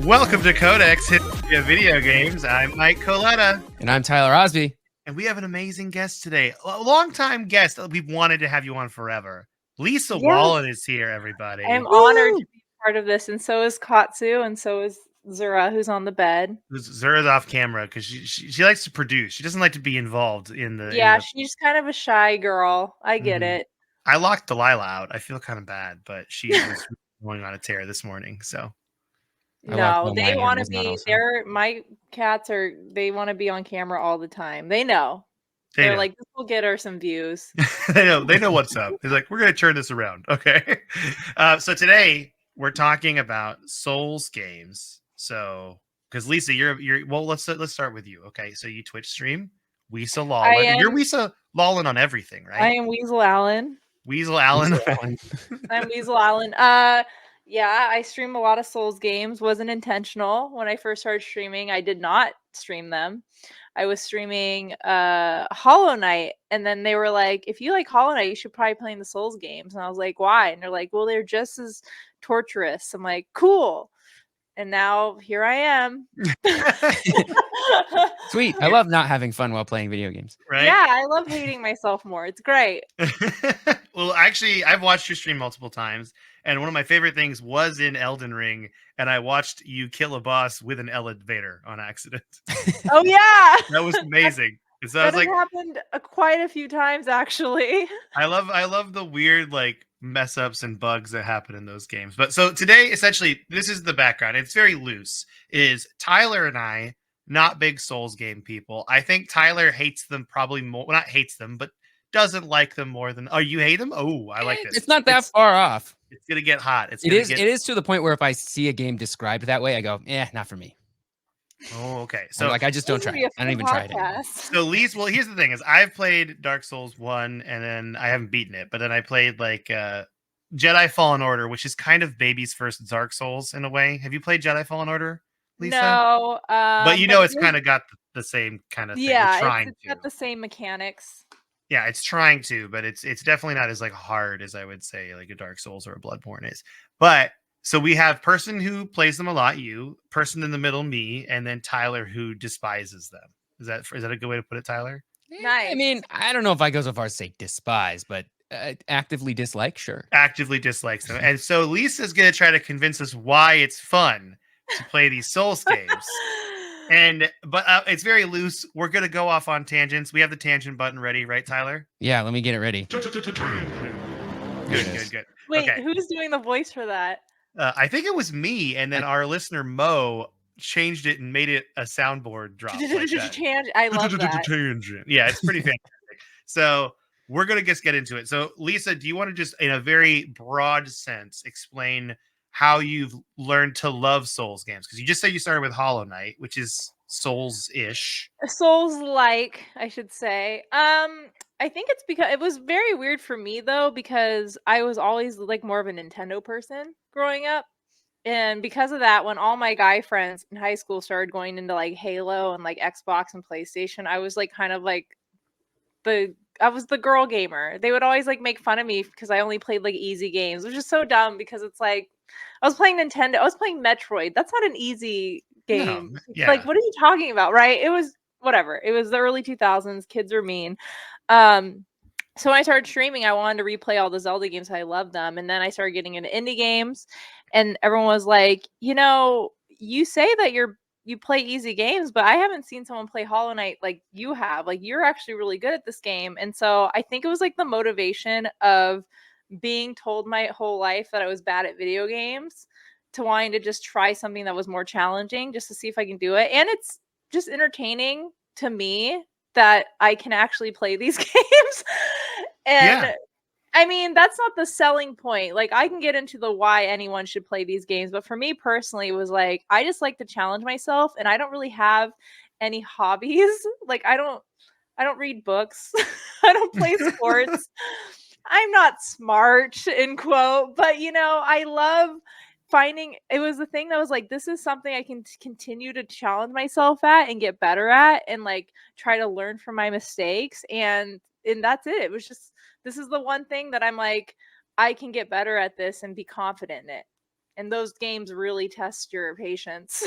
Welcome to Codex History of Video Games. I'm Mike Coletta. And I'm Tyler Osby. And we have an amazing guest today. A long-time guest. We've wanted to have you on forever. Lisa Wallen is here, everybody. I'm honored to be part of this, and so is Katsu, and so is Zura, who's on the bed. Zura's off camera because she likes to produce. She doesn't like to be involved in the... Yeah, she's kind of a shy girl. I get it. I locked Delilah out. I feel kind of bad, but she was going on a tear this morning, so... No, they want to be. My cats are. They want to be on camera all the time. They know. They're like, this will get her some views. They know what's up. They're like, we're gonna turn this around, okay? So today we're talking about Souls games. So, because Lisa, you're well. Let's start with you, okay? So you Twitch stream Weasel Lawlen. You're Weasel Lawlen on everything, right? I am Weasel Allen. Weasel Allen. I'm Weasel Allen. Yeah, I stream a lot of Souls games. Wasn't intentional. When I first started streaming, I did not stream them. I was streaming Hollow Knight, and then they were like, if you like Hollow Knight, you should probably play the Souls games. And I was like, why? And they're like, well, they're just as torturous. I'm like, cool. And now here I am. Sweet. I love not having fun while playing video games. Right? Yeah, I love hating myself more. It's great. Well, actually, I've watched your stream multiple times, and one of my favorite things was in Elden Ring, and I watched you kill a boss with an elevator on accident. Oh yeah, that was amazing. So that happened quite a few times, actually. I love the weird like mess ups and bugs that happen in those games. But so today, essentially, this is the background. It's very loose. Is Tyler and I not big Souls game people? I think Tyler hates them probably more. Well, not hates them, but doesn't like them more than. Oh, you hate them? Oh, I like this. It's not that far off. It's gonna get hot. It is to the point where if I see a game described that way, I go, not for me. Oh, okay. So I just don't try it. I don't even try it. So Lise, well, here's the thing: is I've played Dark Souls 1, and then I haven't beaten it, but then I played like Jedi Fallen Order, which is kind of baby's first Dark Souls in a way. Have you played Jedi Fallen Order, Lisa? No, but it's kind of got the same kind of thing. Yeah, it's got the same mechanics. Yeah, it's trying to, but it's definitely not as like hard as I would say like a Dark Souls or a Bloodborne is. But so we have person who plays them a lot, you, person in the middle, me, and then Tyler who despises them. Is that a good way to put it, Tyler? Nice. I mean, I don't know if I go so far as to say despise, but actively dislike, sure. Actively dislikes them. And so Lisa's going to try to convince us why it's fun to play these Souls games. But it's very loose. We're going to go off on tangents. We have the tangent button ready, right, Tyler? Yeah, let me get it ready. Good. Wait, okay. Who's doing the voice for that? I think it was me, and then our listener Mo changed it and made it a soundboard drop. Like that. I love that. Tangent. Yeah, it's pretty fantastic. So we're going to just get into it. So Lisa, do you want to just, in a very broad sense, explain how you've learned to love Souls games? Because you just said you started with Hollow Knight, which is Souls-ish. Souls-like, I should say. I think it's because it was very weird for me though, because I was always like more of a Nintendo person growing up. And because of that, when all my guy friends in high school started going into like Halo and like Xbox and PlayStation, I was like kind of like I was the girl gamer. They would always like make fun of me because I only played like easy games, which is so dumb because it's like I was playing Nintendo, I was playing Metroid. That's not an easy game. No, yeah. Like, what are you talking about, right? It was whatever. It was the early 2000s. Kids are mean. So when I started streaming, I wanted to replay all the Zelda games. I love them. And then I started getting into indie games, and everyone was like, you say that you play easy games, but I haven't seen someone play Hollow Knight like you have. Like, you're actually really good at this game. And so I think it was like the motivation of being told my whole life that I was bad at video games to wanting to just try something that was more challenging just to see if I can do it. And it's just entertaining to me that I can actually play these games. And I mean, that's not the selling point. Like, I can get into the why anyone should play these games, but for me personally, it was like, I just like to challenge myself, and I don't really have any hobbies. Like, I don't read books. I don't play sports. I'm not smart, in quote, but I love finding, it was the thing that was like, this is something I can continue to challenge myself at and get better at, and like try to learn from my mistakes. And that's it. It was just, this is the one thing that I'm like, I can get better at this and be confident in it. and those games really test your patience.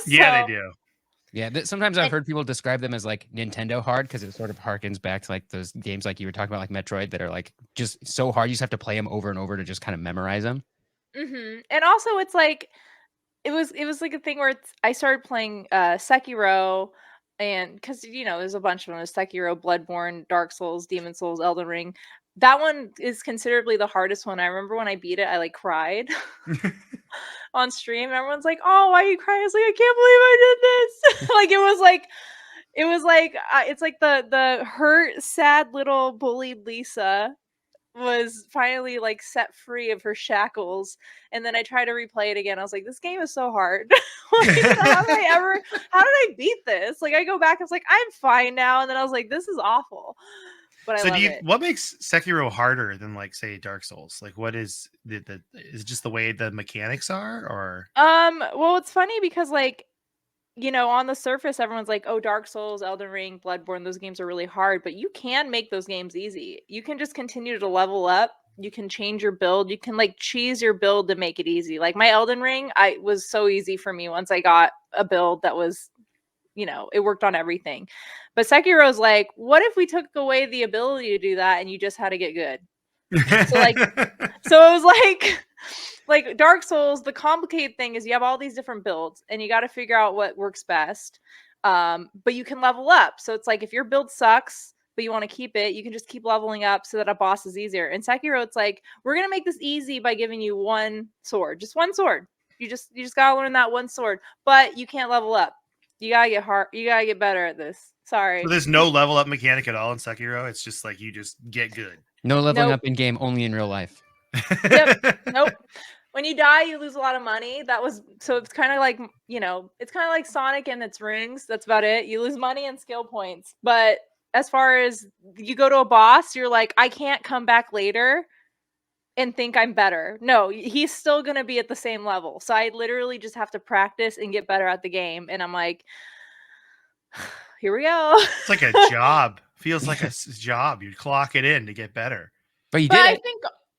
Yeah, they So- do. Yeah, sometimes I've And- heard people describe them as like Nintendo hard because it sort of harkens back to like those games like you were talking about, like Metroid, that are like just so hard you just have to play them over and over to just kind of memorize them. And also, it's like it was like a thing where I started playing Sekiro, and because there's a bunch of them: there's Sekiro, Bloodborne, Dark Souls, Demon Souls, Elden Ring. That one is considerably the hardest one. I remember when I beat it, I like cried on stream. Everyone's like, "Oh, why are you crying?" I was like, "I can't believe I did this!" Like it's like the hurt, sad little bullied Lisa was finally like set free of her shackles, and then I tried to replay it again. I was like, this game is so hard. Like, how did I beat this? Like, I go back, I was like, I'm fine now, and then I was like, this is awful, but I So love it. what makes Sekiro harder than like say Dark Souls? Like what is is it just the way the mechanics are, or Well, it's funny because like on the surface, everyone's like, oh, Dark Souls, Elden Ring, Bloodborne, those games are really hard, but you can make those games easy. You can just continue to level up. You can change your build. You can like cheese your build to make it easy. Like my Elden Ring, I was so easy for me once I got a build that was, it worked on everything. But Sekiro's like, what if we took away the ability to do that and you just had to get good? So like, so it was like Dark Souls, the complicated thing is you have all these different builds and you got to figure out what works best. But you can level up. So it's like if your build sucks, but you want to keep it, you can just keep leveling up so that a boss is easier. In Sekiro, it's like, we're going to make this easy by giving you one sword, just one sword. You just got to learn that one sword, but you can't level up. You got to get hard. You got to get better at this. Sorry. So there's no level up mechanic at all in Sekiro. It's just like you just get good. No leveling Nope. up in game, only in real life. Yep. Nope. When you die, you lose a lot of money. So it's kind of like, it's kind of like Sonic and its rings. That's about it. You lose money and skill points. But as far as you go to a boss, you're like, I can't come back later and think I'm better. No, he's still going to be at the same level. So I literally just have to practice and get better at the game. And I'm like, here we go. It's like a job. Feels like a job. You clock it in to get better. But you But did it.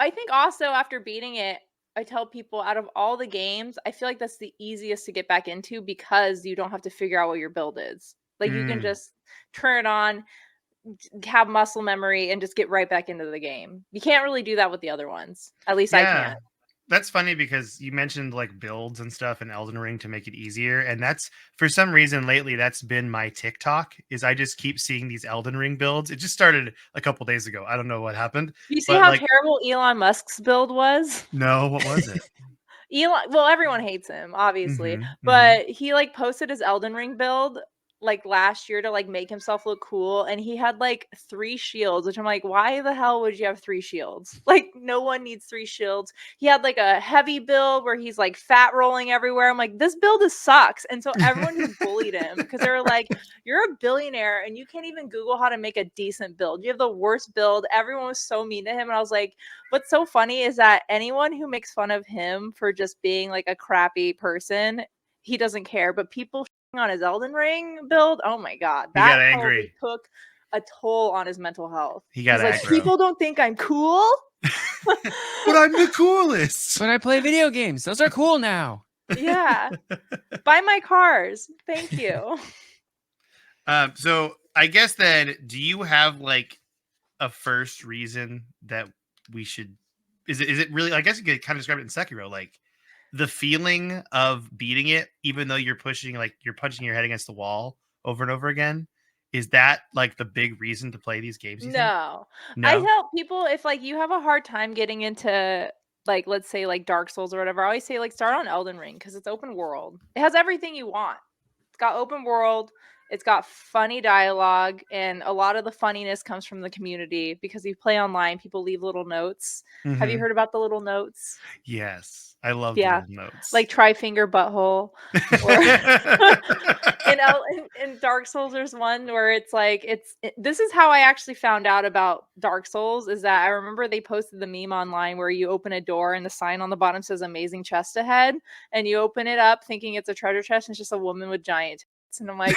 I think also after beating it, I tell people out of all the games, I feel like that's the easiest to get back into because you don't have to figure out what your build is. Like you can just turn it on, have muscle memory, and just get right back into the game. You can't really do that with the other ones. At least I can't. That's funny because you mentioned like builds and stuff in Elden Ring to make it easier. And that's for some reason lately, that's been my TikTok is I just keep seeing these Elden Ring builds. It just started a couple days ago. I don't know what happened. You see but, how like, terrible Elon Musk's build was? No, what was it? Well, everyone hates him, obviously, Mhm, but he like posted his Elden Ring build like last year to like make himself look cool, and he had like 3 shields, which I'm like, why the hell would you have 3 shields? Like no one needs 3 shields. He had like a heavy build where he's like fat rolling everywhere. I'm like, this build sucks. And so everyone just bullied him because they were like, you're a billionaire and you can't even Google how to make a decent build. You have the worst build. Everyone was so mean to him. And I was like, what's so funny is that anyone who makes fun of him for just being like a crappy person, he doesn't care. But people on his Elden Ring build, oh my god, He got that angry. probably took a toll on his mental health. He got He's like, aggro. people don't think I'm cool. But I'm the coolest. When I play video games, those are cool now. Yeah. Buy my cars. Thank you. So I guess then, do you have like a first reason that we should? Is it really? I guess you could kind of describe it in Sekiro, like the feeling of beating it, even though you're punching your head against the wall over and over again. Is that like the big reason to play these games? You think? No. No. I tell people if like you have a hard time getting into like let's say like Dark Souls or whatever, I always say like start on Elden Ring because it's open world. It has everything you want. It's got open world, it's got funny dialogue, and a lot of the funniness comes from the community because you play online, people leave little notes. Have you Mhm. heard about the little notes? Yes, I love Yeah. the little notes. Like try finger butthole. In Dark Souls, there's one where it's like this is how I actually found out about Dark Souls is that I remember they posted the meme online where you open a door and the sign on the bottom says amazing chest ahead, and you open it up thinking it's a treasure chest and it's just a woman with giant tits. And I'm like,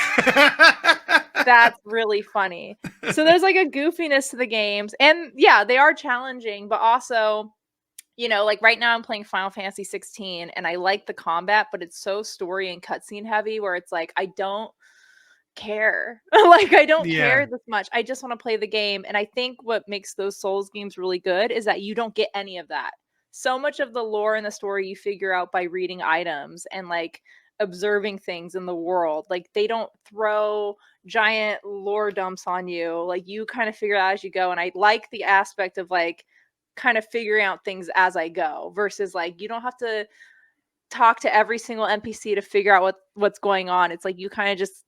that's really funny. So there's like a goofiness to the games, and yeah, they are challenging, but also you know, like right now I'm playing Final Fantasy 16 and I like the combat, but it's so story and cutscene heavy where it's like I don't care. Like I don't Yeah. care this much. I just want to play the game. And I think what makes those Souls games really good is that you don't get any of that. So much of the lore and the story you figure out by reading items and like observing things in the world. Like they don't throw giant lore dumps on you. Like you kind of figure it out as you go. And I like the aspect of like kind of figuring out things as I go versus like you don't have to talk to every single NPC to figure out what's going on. It's like you kind of just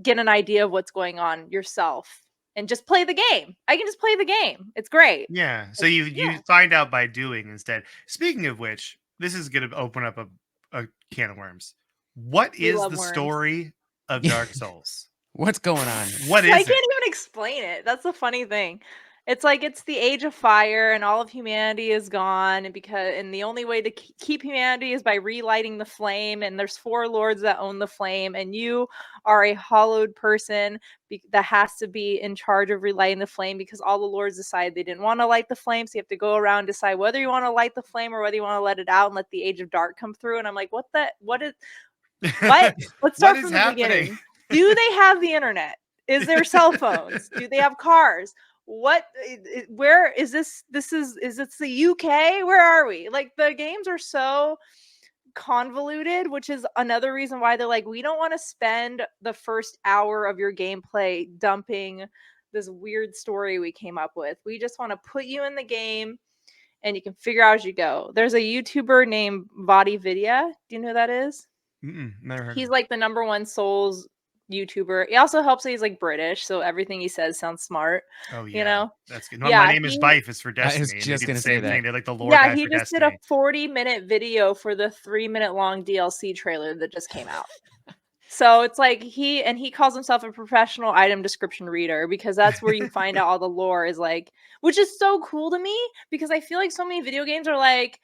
get an idea of what's going on yourself and just play the game. I can just play the game. It's great. Yeah. So Like, you yeah. find out by doing instead. Speaking of which, this is going to open up a can of worms. What We is love the worms. story of Dark Souls? What's going on? What I is can't it? even explain it. That's the funny thing. It's like it's the age of fire and all of humanity is gone and the only way to keep humanity is by relighting the flame and there's four lords that own the flame and you are a hollowed person that has to be in charge of relighting the flame because all the lords decided they didn't want to light the flame, so you have to go around and decide whether you want to light the flame or whether you want to let it out and let the age of dark come through. And I'm like, what let's What start is from the happening? beginning. Do they have the internet? Is there cell phones? Do they have cars? What where is this is this the UK? Where are we? Like the games are so convoluted, which is another reason why they're like, we don't want to spend the first hour of your gameplay dumping this weird story we came up with. We just want to put you in the game and you can figure out as you go. There's a YouTuber named Vadi Vidya. Do you know who that is? Never heard of He's him. like the number one Souls YouTuber. It also helps that he's like British, so everything he says sounds smart. Oh You yeah, know? that's good. My Yeah, name is he Bife is for I was Destiny, and they just do the gonna say same that. thing. They're like the lore yeah, guy he for just did a Destiny. 40-minute video for the 3-minute long DLC trailer that just came out. So it's like he calls himself a professional item description reader because that's where you find out all the lore is like, which is so cool to me because I feel like so many video games are like,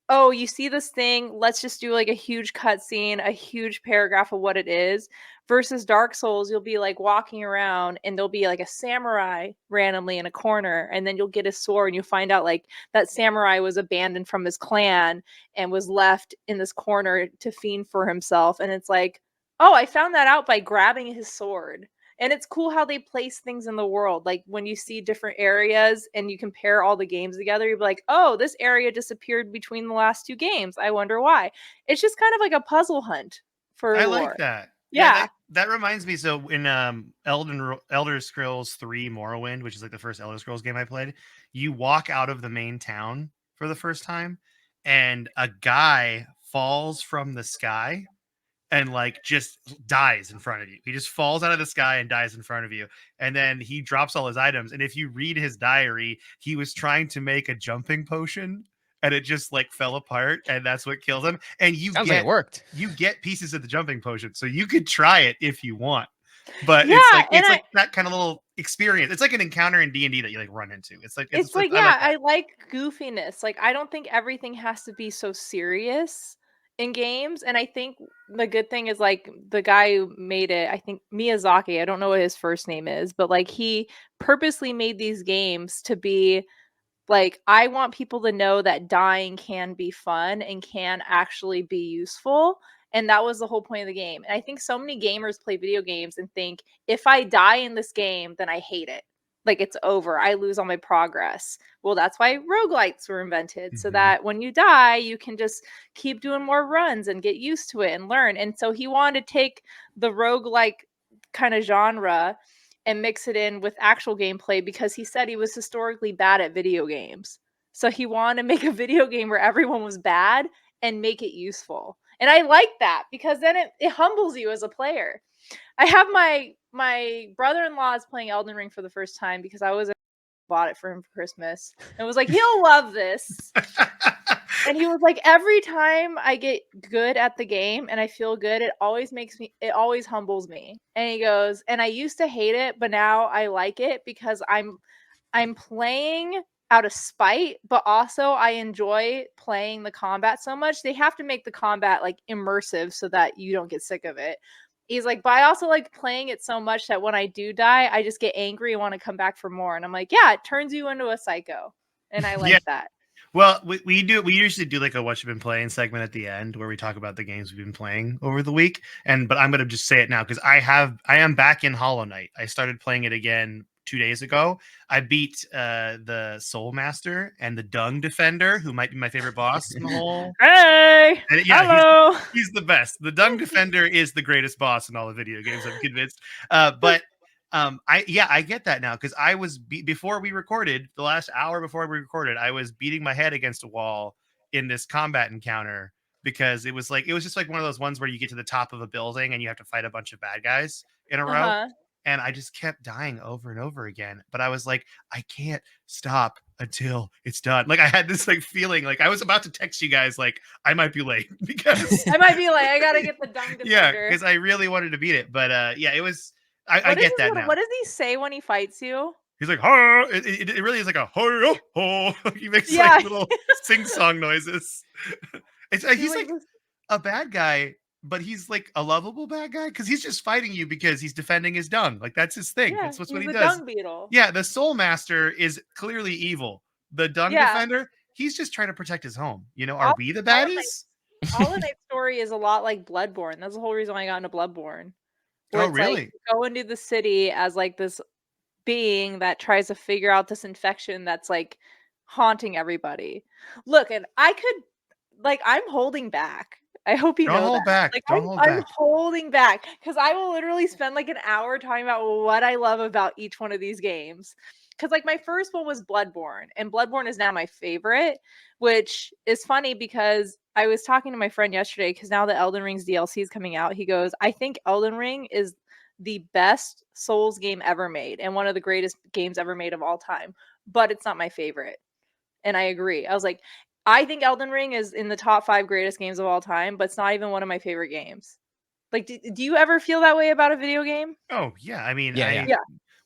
oh, you see this thing, let's just do like a huge cutscene, a huge paragraph of what it is. Versus Dark Souls, you'll be like walking around and there'll be like a samurai randomly in a corner, and then you'll get his sword and you find out like that samurai was abandoned from his clan and was left in this corner to fiend for himself. And it's like, oh, I found that out by grabbing his sword. And it's cool how they place things in the world. Like when you see different areas and you compare all the games together, you'll be like, oh, this area disappeared between the last two games. I wonder why. It's just kind of like a puzzle hunt for I like lore. that. Yeah, Yeah. that reminds me. So in Elder Scrolls 3 Morrowind, which is like the first Elder Scrolls game I played, you walk out of the main town for the first time, and a guy falls from the sky and like just dies in front of you. He just falls out of the sky and dies in front of you. And then he drops all his items. And if you read his diary, he was trying to make a jumping potion and it just like fell apart and that's what kills him. And Sounds like it worked. you get pieces of the jumping potion. So you could try it if you want. But Yeah. And it's like that kind of little experience. It's like an encounter in D&D that you like run into. it's like, I like yeah, that. I like goofiness. Like, I don't think everything has to be so serious in games. And I think the good thing is like the guy who made it, I think Miyazaki, I don't know what his first name is, but like he purposely made these games to be like, I want people to know that dying can be fun and can actually be useful. And that was the whole point of the game. And I think so many gamers play video games and think, if I die in this game, then I hate it. Like it's over. I lose all my progress. Well, that's why roguelites were invented. So Mhm. that when you die, you can just keep doing more runs and get used to it and learn. And so he wanted to take the roguelike kind of genre and mix it in with actual gameplay because he said he was historically bad at video games. So he wanted to make a video game where everyone was bad and make it useful. And I like that because then it humbles you as a player. I have my brother-in-law is playing Elden Ring for the first time because I bought it for him for Christmas and was like, he'll love this. And he was like, every time I get good at the game and I feel good, it always humbles me. And he goes, and I used to hate it, but now I like it because I'm playing out of spite, but also I enjoy playing the combat so much. They have to make the combat like immersive so that you don't get sick of it. He's like, but I also like playing it so much that when I do die, I just get angry and want to come back for more. And I'm like, yeah, it turns you into a psycho. And I like Yeah. that. Well, we usually do like a what you've been playing segment at the end where we talk about the games we've been playing over the week. But I'm gonna just say it now because I am back in Hollow Knight. I started playing it again 2 days ago. I beat the Soul Master and the Dung Defender, who might be my favorite boss in the whole. Hey, And yeah, hello. he's the best. The Dung Defender is the greatest boss in all the video games. I'm convinced. But I get that now because I was before we recorded the last hour before we recorded, I was beating my head against a wall in this combat encounter because it was just like one of those ones where you get to the top of a building and you have to fight a bunch of bad guys in a row. Uh-huh. And I just kept dying over and over again. But I was like, I can't stop until it's done. Like I had this like feeling like I was about to text you guys like I might be late because I might be like, I gotta get the Dung Defender. yeah, because I really wanted to beat it. But yeah, it was I get that now. What does he say when he fights you? He's like, "Huh." It really is like a "Huh, oh." He makes Yeah. like little sing-song noises. He's like a bad guy, but he's like a lovable bad guy because he's just fighting you because he's defending his dung. Like that's his thing. Yeah, That's what he he's a does. dung beetle. Yeah, the Soul Master is clearly evil. The Dung Yeah. Defender, he's just trying to protect his home. You know, are we the baddies? Hollow Knight story is a lot like Bloodborne. That's the whole reason why I got into Bloodborne. Where Oh, it's really? like you go into the city as like this being that tries to figure out this infection that's like haunting everybody. Look, and I could like I'm holding back. I hope you Don't know hold that. back. Like Don't hold I'm back. holding back because I will literally spend like an hour talking about what I love about each one of these games. Because like my first one was Bloodborne, and Bloodborne is now my favorite, which is funny because I was talking to my friend yesterday because now the Elden Ring's DLC is coming out. He goes, I think Elden Ring is the best Souls game ever made and one of the greatest games ever made of all time, but it's not my favorite. And I agree. I was like, I think Elden Ring is in the top 5 greatest games of all time, but it's not even one of my favorite games. Like, do you ever feel that way about a video game? Oh, yeah. I mean, Yeah.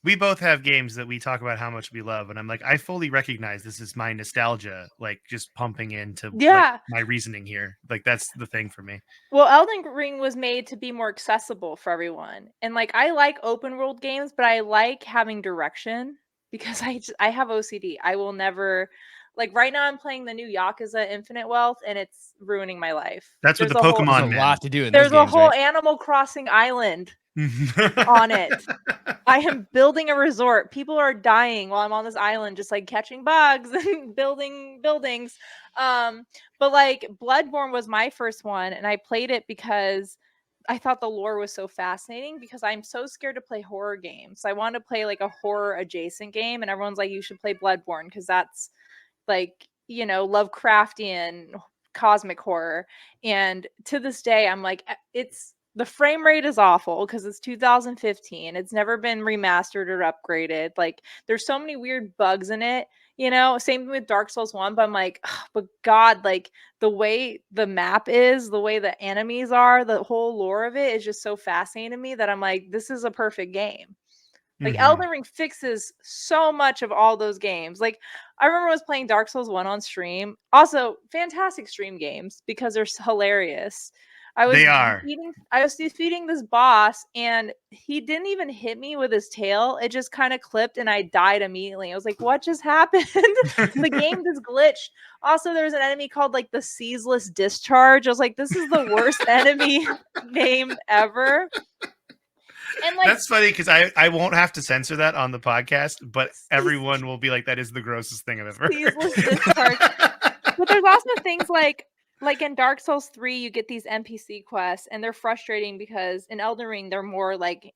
we both have games that we talk about how much we love, and I'm like, I fully recognize this is my nostalgia, like just pumping into like Yeah. my reasoning here. Like that's the thing for me. Well, Elden Ring was made to be more accessible for everyone. And like I like open world games, but I like having direction because I have OCD. I will never like right now I'm playing the new Yakuza Infinite Wealth and it's ruining my life. That's what There's the a whole Pokemon There's a man. lot to do in those there's a games, whole right? Animal Crossing island on it. I am building a resort. People are dying while I'm on this island, just like catching bugs and building buildings. But like Bloodborne was my first one, and I played it because I thought the lore was so fascinating because I'm so scared to play horror games. I wanted to play like a horror adjacent game, and everyone's like, you should play Bloodborne because that's like, you know, Lovecraftian cosmic horror. And to this day, I'm like, it's the frame rate is awful because it's 2015. It's never been remastered or upgraded. Like, there's so many weird bugs in it, you know. Same with Dark Souls 1, but I'm like, ugh, but God, like the way the map is, the way the enemies are, the whole lore of it is just so fascinating to me that I'm like, this is a perfect game. Like Elden Ring fixes so much of all those games. Like I remember I was playing Dark Souls 1 on stream. Also, fantastic stream games because they're hilarious. They are. I was defeating this boss and he didn't even hit me with his tail. It just kind of clipped and I died immediately. I was like, what just happened? The game just glitched. Also, there was an enemy called like the Ceaseless Discharge. I was like, this is the worst enemy name ever. And like that's funny because I won't have to censor that on the podcast, but everyone will be like, that is the grossest thing I've ever Ceaseless heard. Discharge. But there's also things like in Dark Souls 3, you get these NPC quests, and they're frustrating because in Elden Ring, they're more like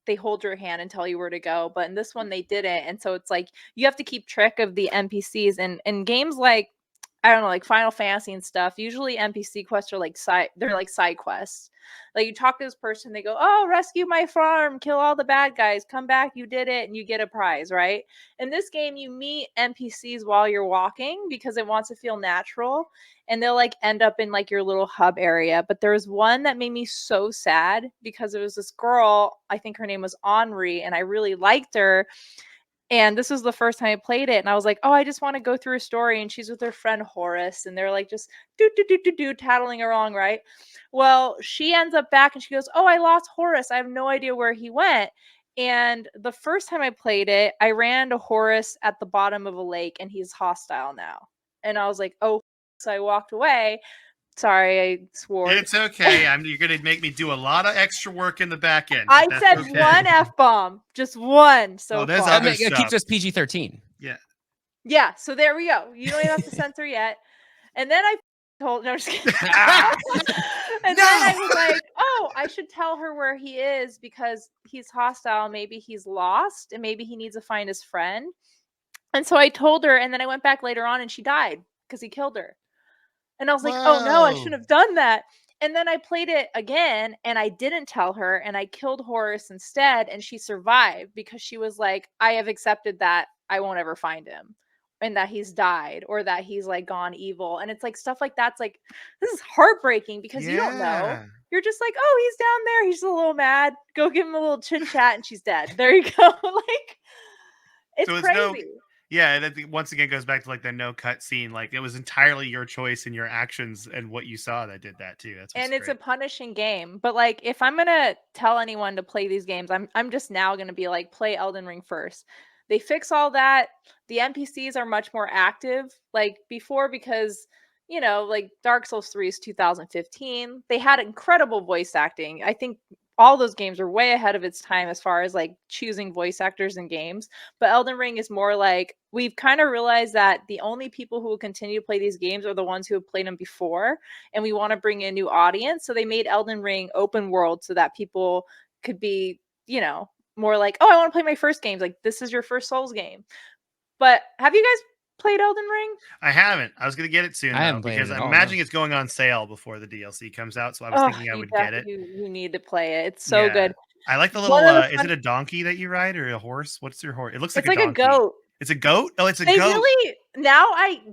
they hold your hand and tell you where to go. But in this one, they didn't, and so it's like you have to keep track of the NPCs. And in games like I don't know, like Final Fantasy and stuff, usually NPC quests are like side quests. Like you talk to this person, they go, "Oh, rescue my farm, kill all the bad guys, come back, you did it," and you get a prize, right? In this game, you meet NPCs while you're walking because it wants to feel natural, and they'll like end up in like your little hub area. But there was one that made me so sad because it was this girl, I think her name was Henri, and I really liked her. And this was the first time I played it, and I was like, "Oh, I just want to go through a story." And she's with her friend Horace, and they're like just do tattling along, right? Well, she ends up back, and she goes, "Oh, I lost Horace. I have no idea where he went." And the first time I played it, I ran to Horace at the bottom of a lake, and he's hostile now. And I was like, oh, so I walked away. Sorry, I swore. It's okay. You're gonna make me do a lot of extra work in the back end. I That's said okay. one F-bomb, just one so there's far. other It keeps stuff. us PG-13. Yeah. Yeah, so there we go. You don't even have to censor yet. And then I told, no, I'm just kidding. And then I was like, oh, I should tell her where he is because he's hostile. Maybe he's lost and maybe he needs to find his friend. And so I told her, and then I went back later on and she died because he killed her. And I was like, oh no, I shouldn't have done that. And then I played it again and I didn't tell her and I killed Horace instead and she survived because she was like, I have accepted that I won't ever find him and that he's died or that he's like gone evil. And it's like stuff like that's like, this is heartbreaking because you don't know. You're just like, oh, he's down there. He's a little mad. Go give him a little chit chat and she's dead. There you go. Like, it's So crazy. Yeah, and that once again goes back to like the no cut scene. Like it was entirely your choice and your actions and what you saw that did that too. And it's a punishing game. But like if I'm gonna tell anyone to play these games, I'm just now gonna be like, play Elden Ring first. They fix all that. The NPCs are much more active like before because like Dark Souls 3 is 2015. They had incredible voice acting. I think all those games are way ahead of its time as far as like choosing voice actors in games. But Elden Ring is more like we've kind of realized that the only people who will continue to play these games are the ones who have played them before. And we want to bring in a new audience. So they made Elden Ring open world so that people could be, more like, oh, I want to play my first games. Like this is your first Souls game. But have you guys played Elden Ring? I haven't. I was gonna get it soon though, because I'm imagining it's going on sale before the DLC comes out. So I was thinking I would get it. You need to play it. It's so good. I like the little. Is it a donkey that you ride or a horse? What's your horse? It looks like a donkey. A goat. It's a goat. Oh, it's a goat. Really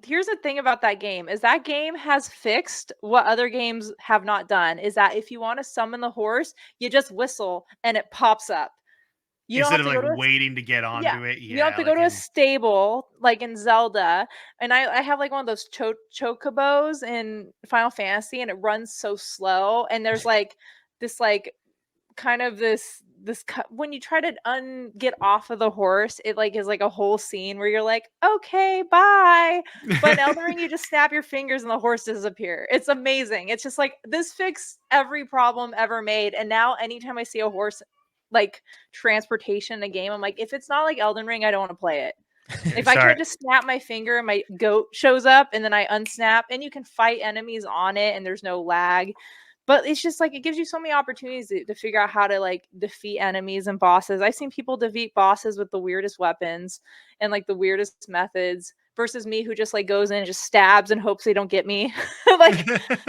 here's the thing about that game is that game has fixed what other games have not done. Is that if you want to summon the horse, you just whistle and it pops up. You instead of like waiting to get onto it. Yeah, you have to go to a stable like in Zelda, and I have like one of those chocobos in Final Fantasy, and it runs so slow. And there's like this like kind of this when you try to get off of the horse, it like is like a whole scene where you're like, okay, bye. But in Elden Ring, you just snap your fingers and the horse disappears. It's amazing. It's just like this fixed every problem ever made, and now anytime I see a horse like transportation in a game, I'm like, if it's not like Elden Ring, I don't want to play it. If I can't just snap my finger and my goat shows up and then I unsnap, and you can fight enemies on it and there's no lag. But it's just like it gives you so many opportunities to figure out how to like defeat enemies and bosses. I've seen people defeat bosses with the weirdest weapons and like the weirdest methods versus me who just like goes in and just stabs and hopes they don't get me. Like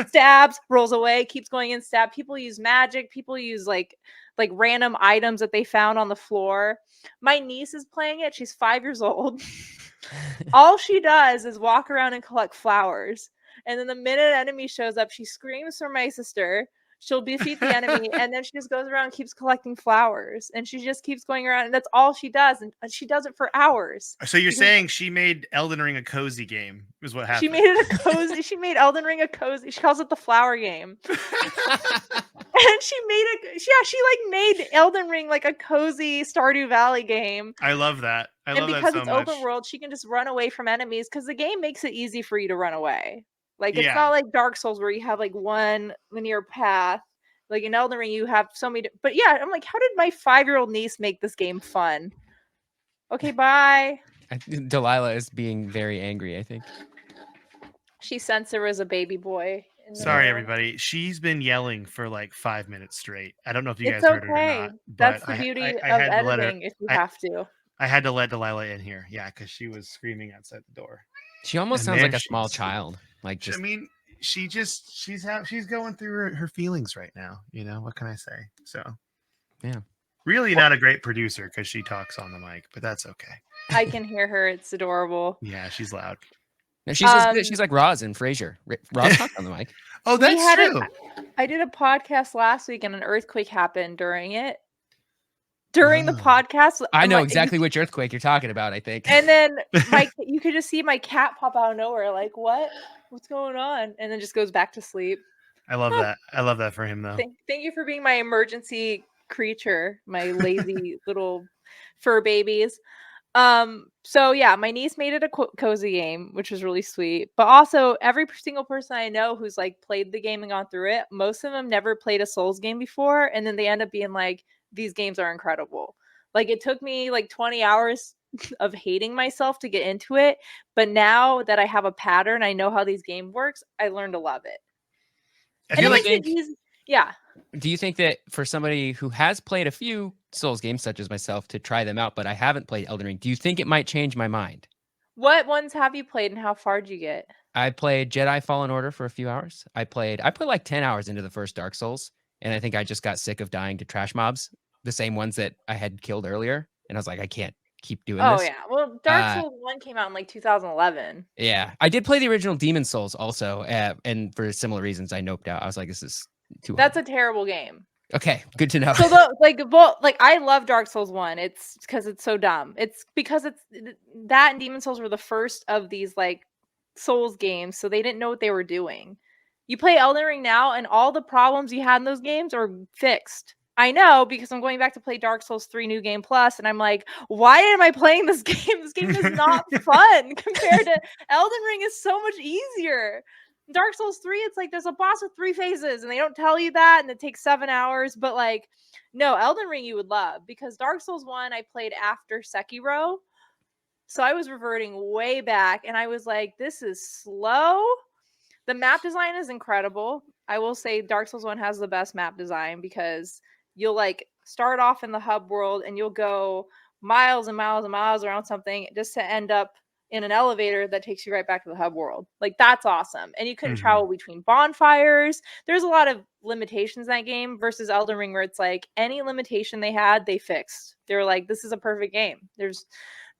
stabs, rolls away, keeps going in, stab. People use magic, people use like random items that they found on the floor. My niece is playing it. She's 5 years old. All she does is walk around and collect flowers. And then the minute an enemy shows up, she screams for my sister. She'll defeat the enemy, and then she just goes around and keeps collecting flowers. And she just keeps going around, and that's all she does. And she does it for hours. So you're saying she made Elden Ring a cozy game, is what happened. She made it a cozy. She made Elden Ring a cozy. She calls it the flower game. And she like made Elden Ring like a cozy Stardew Valley game. I love that. I love that so much. And because it's open world, she can just run away from enemies because the game makes it easy for you to run away. Like it's not like Dark Souls where you have like one linear path. Like in Elden Ring, you have so many. But yeah, I'm like, how did my 5-year-old niece make this game fun? Okay, bye. Delilah is being very angry, I think. She sensed there was a baby boy. Sorry, everybody. She's been yelling for like 5 minutes straight. I don't know if you guys heard it or not. But that's the beauty of editing if you have to. I had to let Delilah in here. Yeah, because she was screaming outside the door. She almost sounds like a small child. Like just, I mean, she's going through her feelings right now. You know, what can I say? So, yeah, really not a great producer because she talks on the mic, but that's okay. I can hear her. It's adorable. Yeah, she's loud. No, she's like Roz and Frasier. Roz talks on the mic. Oh, that's true. I did a podcast last week and an earthquake happened during it. During the podcast, I know exactly which earthquake you're talking about, I think. And then you could just see my cat pop out of nowhere, like, what's going on? And then just goes back to sleep. I love that. I love that for him, though. Thank you for being my emergency creature, my lazy little fur babies. So yeah, my niece made it a cozy game, which was really sweet. But also, every single person I know who's like played the game and gone through it, most of them never played a Souls game before, and then they end up being like, "These games are incredible." Like it took me like 20 hours of hating myself to get into it, but now that I have a pattern, I know how these game works. I learned to love it, I and feel it like makes it easy. Yeah. Do you think that for somebody who has played a few Souls games, such as myself, to try them out, but I haven't played Elden Ring, do you think it might change my mind? What ones have you played, and how far did you get? I played Jedi Fallen Order for a few hours. I put like 10 hours into the first Dark Souls, and I think I just got sick of dying to trash mobs, the same ones that I had killed earlier. And I was like, I can't keep doing Oh this. yeah. Well, Dark Uh, Souls 1 came out in like 2011. yeah, I did play the original Demon Souls also, and for similar reasons, I noped out. I was like, this is too hard. That's a terrible game. Okay, good to know. So like I love Dark Souls 1. It's because it's so dumb. It's because that and Demon Souls were the first of these like Souls games, so they didn't know what they were doing. You play Elden Ring now, and all the problems you had in those games are fixed. I know because I'm going back to play Dark Souls 3 New Game Plus, and I'm like, why am I playing this game? This game is not fun compared to Elden Ring is so much easier. Dark Souls 3, it's like there's a boss with 3 phases, and they don't tell you that, and it takes 7 hours. But like, no, Elden Ring you would love because Dark Souls 1 I played after Sekiro. So I was reverting way back, and I was like, this is slow. The map design is incredible. I will say Dark Souls 1 has the best map design because you'll like start off in the hub world and you'll go miles and miles and miles around something just to end up in an elevator that takes you right back to the hub world. Like that's awesome. And you couldn't travel between bonfires. There's a lot of limitations in that game versus Elden Ring where it's like any limitation they had, they fixed. They were like, this is a perfect game. There's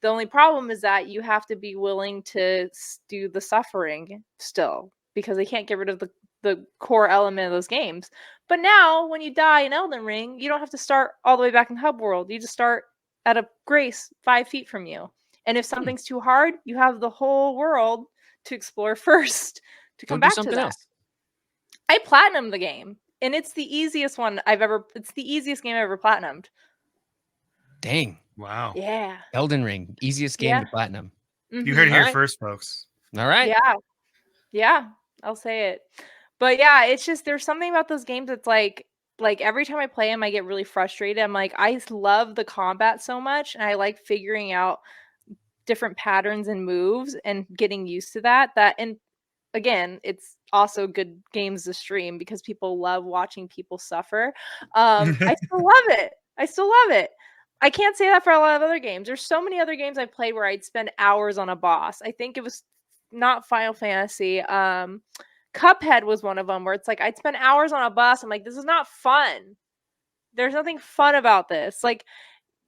the only problem is that you have to be willing to do the suffering still because they can't get rid of the core element of those games. But now, when you die in Elden Ring, you don't have to start all the way back in Hub World. You just start at a grace 5 feet from you. And if something's too hard, you have the whole world to explore first to Go come do back to something that. else. I platinumed the game, and it's the easiest one I've ever. It's the easiest game I've ever platinumed. Dang. wow. Yeah. Elden Ring, easiest game Yeah. to platinum. You heard it here Alright. first, folks. All right. Yeah. Yeah. I'll say it. But yeah, it's just there's something about those games that's like every time I play them, I get really frustrated. I'm like, I love the combat so much, and I like figuring out different patterns and moves and getting used to that. And again, it's also good games to stream because people love watching people suffer. I still love it. I still love it. I can't say that for a lot of other games. There's so many other games I played where I'd spend hours on a boss. I think it was not Final Fantasy. Cuphead was one of them where it's like I'd spend hours on a boss. I'm like, this is not fun. There's nothing fun about this. Like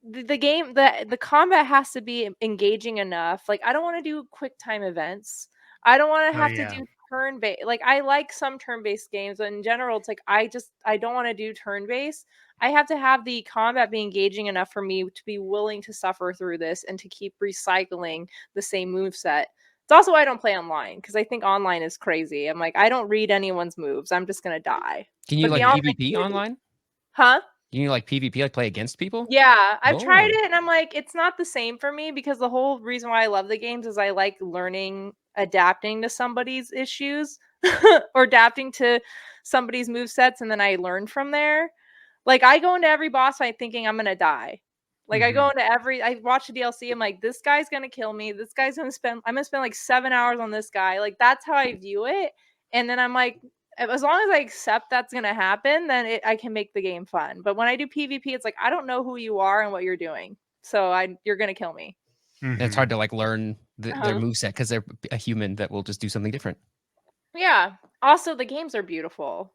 the game, the combat has to be engaging enough. Like I don't want to do quick time events. I don't want to Oh have to yeah. do turn based. Like I like some turn based games, but in general, it's like I don't want to do turn based. I have to have the combat be engaging enough for me to be willing to suffer through this and to keep recycling the same move set. It's also why I don't play online because I think online is crazy. I'm like, I don't read anyone's moves. I'm just gonna die. Can you But the like online PvP community, online? huh? Can you like PvP, like play against people? Yeah, I've tried Oh. it and I'm like, it's not the same for me because the whole reason why I love the games is I like learning, adapting to somebody's issues or adapting to somebody's move sets, and then I learn from there. Like I go into every boss fight thinking I'm gonna die. Like I go into I watch the DLC, I'm like, this guy's gonna kill me. I'm gonna spend like 7 hours on this guy. Like that's how I view it. And then I'm like, as long as I accept that's gonna happen, then I can make the game fun. But when I do PvP, it's like I don't know who you are and what you're doing, so you're gonna kill me. And it's hard to like learn their Uh-huh. moveset because they're a human that will just do something different. Yeah. Also, the games are beautiful.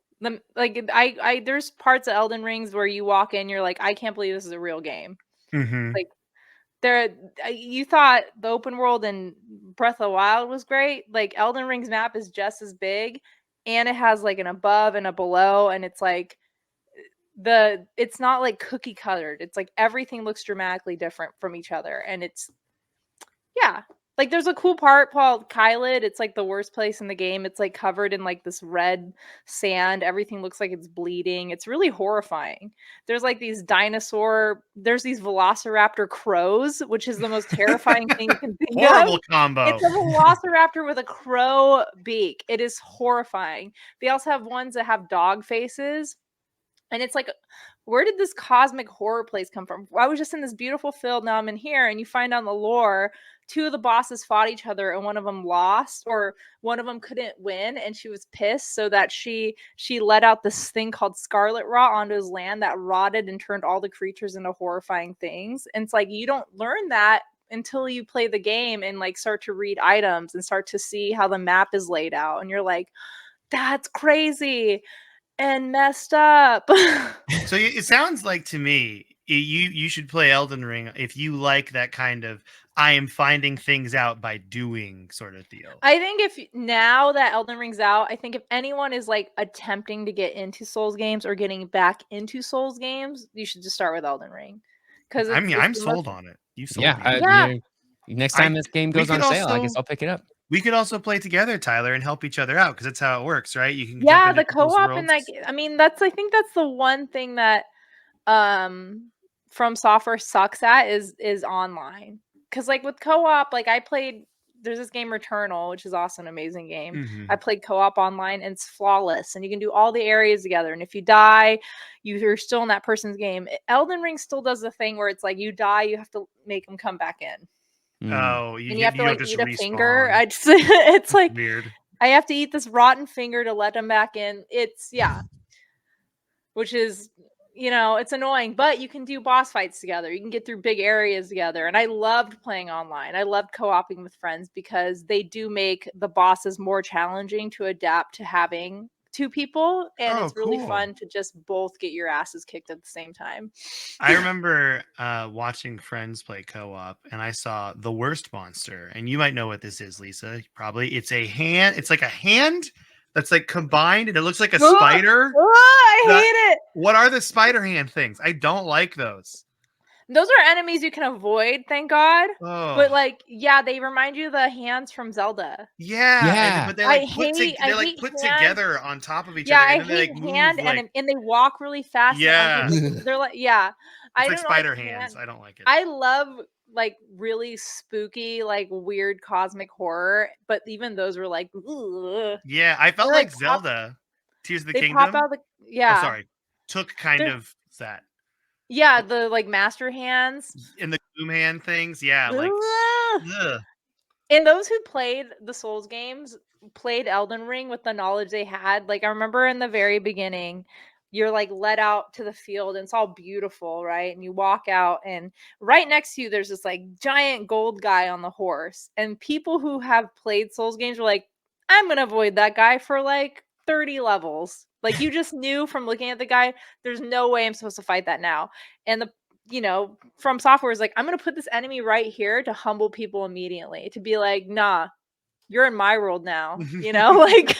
Like I there's parts of Elden Rings where you walk in, you're like, I can't believe this is a real game. Like there, you thought the open world in Breath of the Wild was great. Like Elden Ring's map is just as big, and it has like an above and a below, and it's like it's not like cookie colored. It's like everything looks dramatically different from each other, and it's yeah. Like, there's a cool part called Kylid. It's like the worst place in the game. It's like covered in like this red sand. Everything looks like it's bleeding. It's really horrifying. There's like these there's these velociraptor crows, which is the most terrifying thing you can think of. Horrible combo. It's a velociraptor with a crow beak. It is horrifying. They also have ones that have dog faces. And it's like, where did this cosmic horror place come from? I was just in this beautiful field. Now I'm in here, and you find on the lore, 2 of the bosses fought each other, and one of them lost, or one of them couldn't win, and she was pissed, so that she let out this thing called scarlet rot onto his land that rotted and turned all the creatures into horrifying things. And it's like, you don't learn that until you play the game and like start to read items and start to see how the map is laid out, and you're like, that's crazy and messed up. So it sounds like to me you should play Elden Ring if you like that kind of I am finding things out by doing sort of deal. I think if now that Elden Ring's out, I think if anyone is like attempting to get into Souls games or getting back into Souls games, you should just start with Elden Ring. Because I mean, I'm sold on it. You sold Yeah, me. Yeah. Next time this game we goes on could sale, I also- guess I'll pick it up. We could also play together, Tyler, and help each other out because that's how it works, right? You can jump Yeah, into the people's co-op in that worlds. I mean, I think that's the one thing that From Software sucks at is online. Because like with co-op, like there's this game Returnal, which is also an amazing game. Mhm. I played co-op online, and it's flawless, and you can do all the areas together, and if you die, you're still in that person's game. Elden Ring still does the thing where it's like, you die, you have to make them come back in, Oh, and you have to don't like just eat a respawn. finger. It's like, Weird. I have to eat this rotten finger to let them back in. Which is, it's annoying, but you can do boss fights together. You can get through big areas together. And I loved playing online. I loved co-oping with friends because they do make the bosses more challenging to adapt to having 2 people. And Oh, it's really cool. fun to just both get your asses kicked at the same time. I remember watching friends play co-op, and I saw the worst monster. And you might know what this is, Lisa. Probably. It's a hand. It's like a hand that's like combined, and it looks like a spider. I hate it. What are the spider hand things? I don't like those. Those are enemies you can avoid, thank God. Oh. But like, yeah, they remind you of the hands from Zelda. Yeah. But they like hate put hand. together on top of each Yeah, other, I and then they hate like move hand, like and they walk really fast. Yeah. And they're like, yeah. it's I like don't spider like hands. I don't like it. I love like really spooky, like weird cosmic horror, but even those were like, ugh. Yeah, I felt They're, like like, Zelda, Tears of the They Kingdom. pop out the Oh, sorry. Took kind They're- of that. Yeah, the like master hands. In the Gloom hand things. Yeah, like Ugh. ugh. And those who played the Souls games played Elden Ring with the knowledge they had. Like, I remember in the very beginning, you're like led out to the field, and it's all beautiful, right? And you walk out, and right next to you, there's this like giant gold guy on the horse. And people who have played Souls games were like, I'm gonna avoid that guy for like 30 levels. Like, you just knew from looking at the guy, there's no way I'm supposed to fight that now. And From Software is like, I'm going to put this enemy right here to humble people immediately, to be like, nah, you're in my world now, like,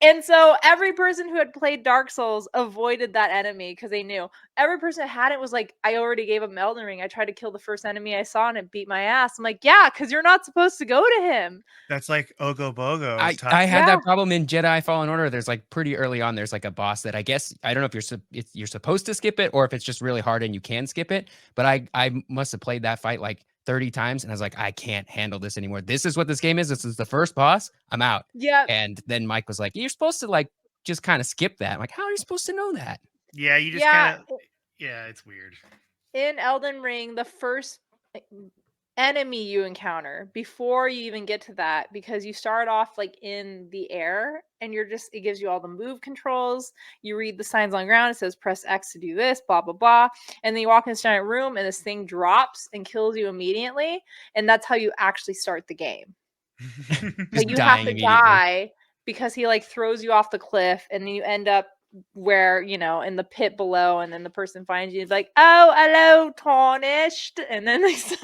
and so every person who had played Dark Souls avoided that enemy because they knew. Every person that hadn't was like, I already gave up Elden Ring. I tried to kill the first enemy I saw, and it beat my ass. I'm like, yeah, because you're not supposed to go to him. That's like Ogobogo. I had that problem in Jedi Fallen Order. There's like pretty early on, there's like a boss that I guess, I don't know if you're supposed to skip it or if it's just really hard and you can skip it. But I must have played that fight like 30 times, and I was like, I can't handle this anymore. This is what this game is. This is the first boss. I'm out. Yeah. And then Mike was like, you're supposed to like just kind of skip that. I'm like, how are you supposed to know that? Yeah, you just kind of. Yeah, it's weird. In Elden Ring, the first enemy you encounter before you even get to that, because you start off like in the air, and it gives you all the move controls. You read the signs on the ground. It says press X to do this, blah blah blah, and then you walk in this giant room, and this thing drops and kills you immediately, and that's how you actually start the game. Like, you have to die because he like throws you off the cliff, and then you end up where, in the pit below, and then the person finds you, like, oh, hello, tarnished, and then they say,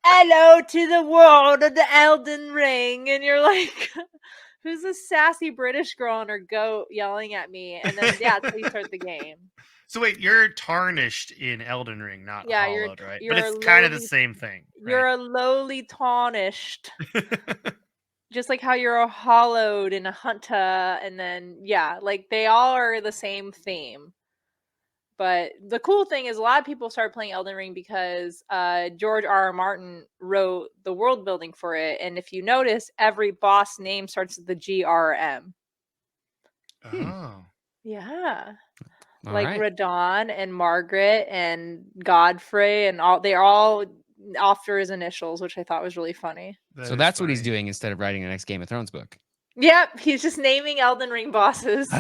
hello to the world of the Elden Ring, and you're like, who's this sassy British girl on her goat yelling at me? And then that's how you start the game. So wait, you're tarnished in Elden Ring, not Yeah, hollowed, right? But you're it's kind of the lowly same thing, you're right? a lowly tarnished. Just like how you're a hollowed and a hunter, and then yeah, like they all are the same theme. But the cool thing is a lot of people started playing Elden Ring because George R.R. Martin wrote the world building for it. And if you notice, every boss name starts with the GRM. Oh. Yeah. All Like right. Radon and Margaret and Godfrey and all, they're all after his initials, which I thought was really funny. So That is that's what he's funny. doing instead of writing the next Game of Thrones book. Yep, he's just naming Elden Ring bosses.